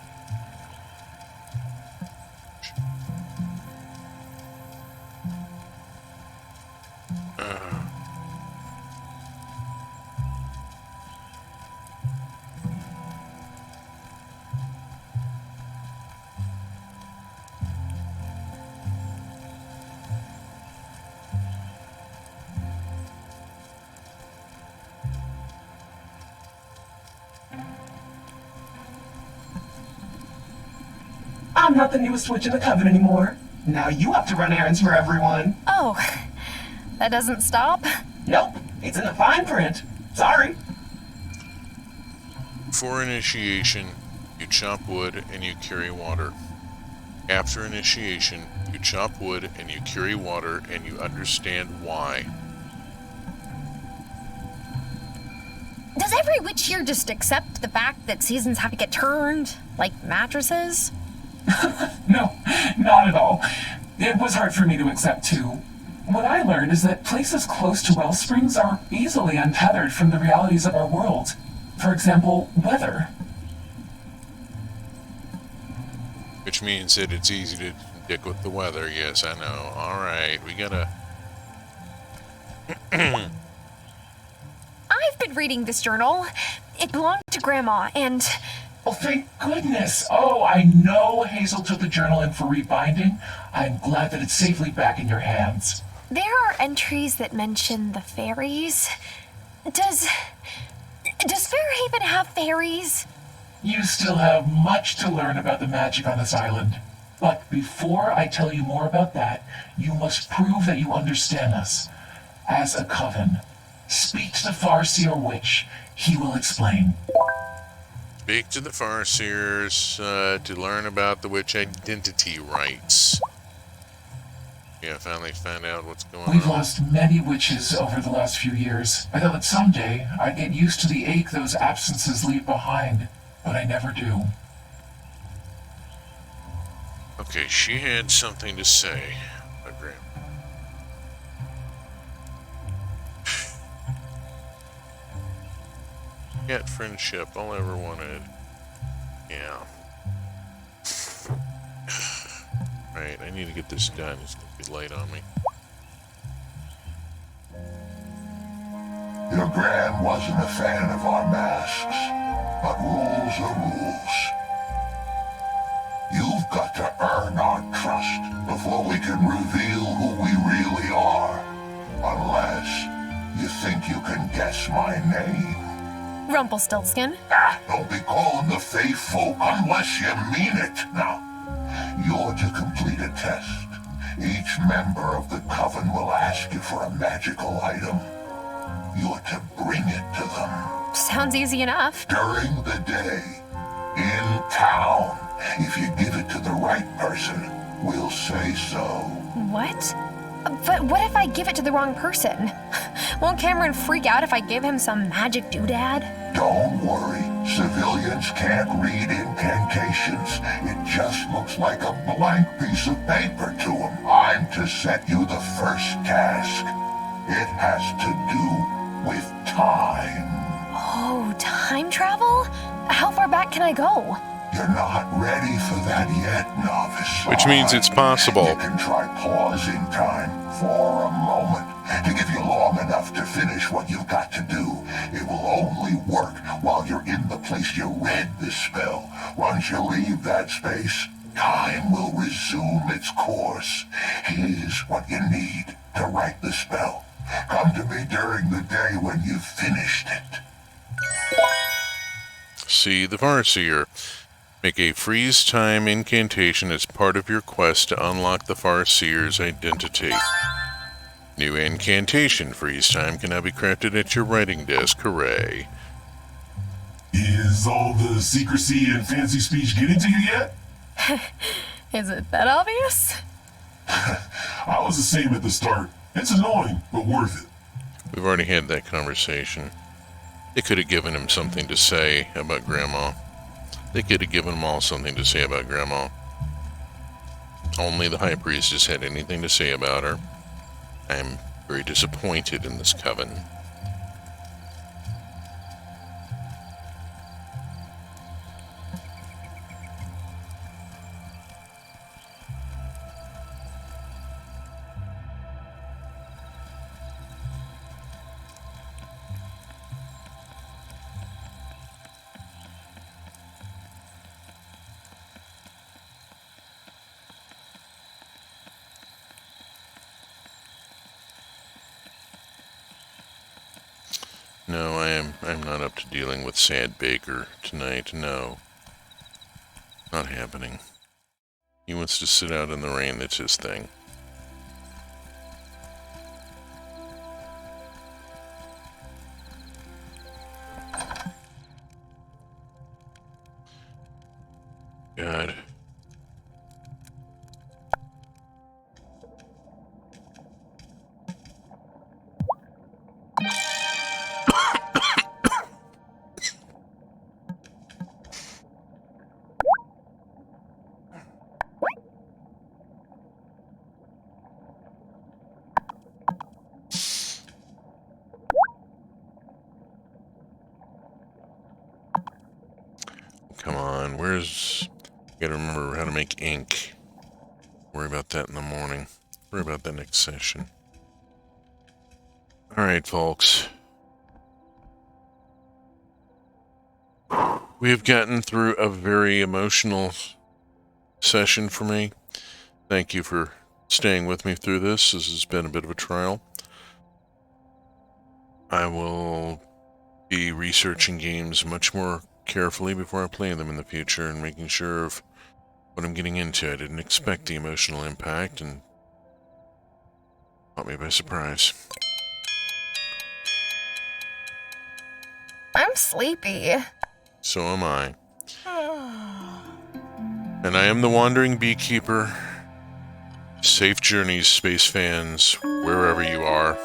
I'm not the newest witch in the coven anymore. Now you have to run errands for everyone. Oh, that doesn't stop? Nope, it's in the fine print. Sorry. Before initiation, you chop wood and you carry water. After initiation, you chop wood and you carry water and you understand why. Does every witch here just accept the fact that seasons have to get turned? Like mattresses? No, not at all. It was hard for me to accept too. What I learned is that places close to wellsprings are easily untethered from the realities of our world. For example, weather. Which means that it's easy to dick with the weather. Yes, I know. Alright, we gotta... I've been reading this journal. It belonged to Grandma, and... Oh, thank goodness. Oh, I know Hazel took the journal in for rebinding. I'm glad that it's safely back in your hands. There are entries that mention the fairies. Does Fairhaven have fairies? You still have much to learn about the magic on this island. But before I tell you more about that, you must prove that you understand us. As a coven, speak to the Farseer Witch. He will explain. Speak to the Farseers to learn about the witch identity rights. Yeah, finally found out what's going on. We've lost many witches over the last few years. I thought that someday I'd get used to the ache those absences leave behind, but I never do. Okay, she had something to say. Graham. Get friendship, all I ever wanted. Yeah. Right, I need to get this done. It's gonna be late on me. Your Gran wasn't a fan of our masks, but rules are rules. You've got to earn our trust before we can reveal who we really are. Unless you think you can guess my name. Rumpelstiltskin. Don't be calling the Fae folk unless you mean it. Now, you're to complete a test. Each member of the coven will ask you for a magical item. You're to bring it to them. Sounds easy enough. During the day, in town. If you give it to the right person, we'll say so. What? But what if I give it to the wrong person? Won't Cameron freak out if I give him some magic doodad? Don't worry. Civilians can't read incantations. It just looks like a blank piece of paper to them. I'm to set you the first task. It has to do with time. Oh, time travel? How far back can I go? You're not ready for that yet, novice. Which means it's possible. You can try pausing time for a moment to give you long enough to finish what you've got to do. It will only work while you're in the place you read the spell. Once you leave that space, time will resume its course. Here's what you need to write the spell. Come to me during the day when you've finished it. See the Farseer. Make a freeze time incantation as part of your quest to unlock the Farseer's identity. New incantation freeze time can now be crafted at your writing desk. Hooray. Is all the secrecy and fancy speech getting to you yet? Is it that obvious? I was the same at the start. It's annoying, but worth it. We've already had that conversation. They could have given him something to say about Grandma. They could have given them all something to say about Grandma. Only the High Priestess had anything to say about her. I am very disappointed in this coven. No, I'm not up to dealing with Sad Baker tonight. No. Not happening. He wants to sit out in the rain. That's his thing. God. Come on, where's... Gotta remember how to make ink. Worry about that in the morning. Worry about that next session. Alright, folks. We have gotten through a very emotional session for me. Thank you for staying with me through this. This has been a bit of a trial. I will be researching games much more carefully before I play them in the future and making sure of what I'm getting into. I didn't expect the emotional impact and caught me by surprise. I'm sleepy. So am I. And I am the Wandering Beekeeper. Safe journeys, space fans, wherever you are.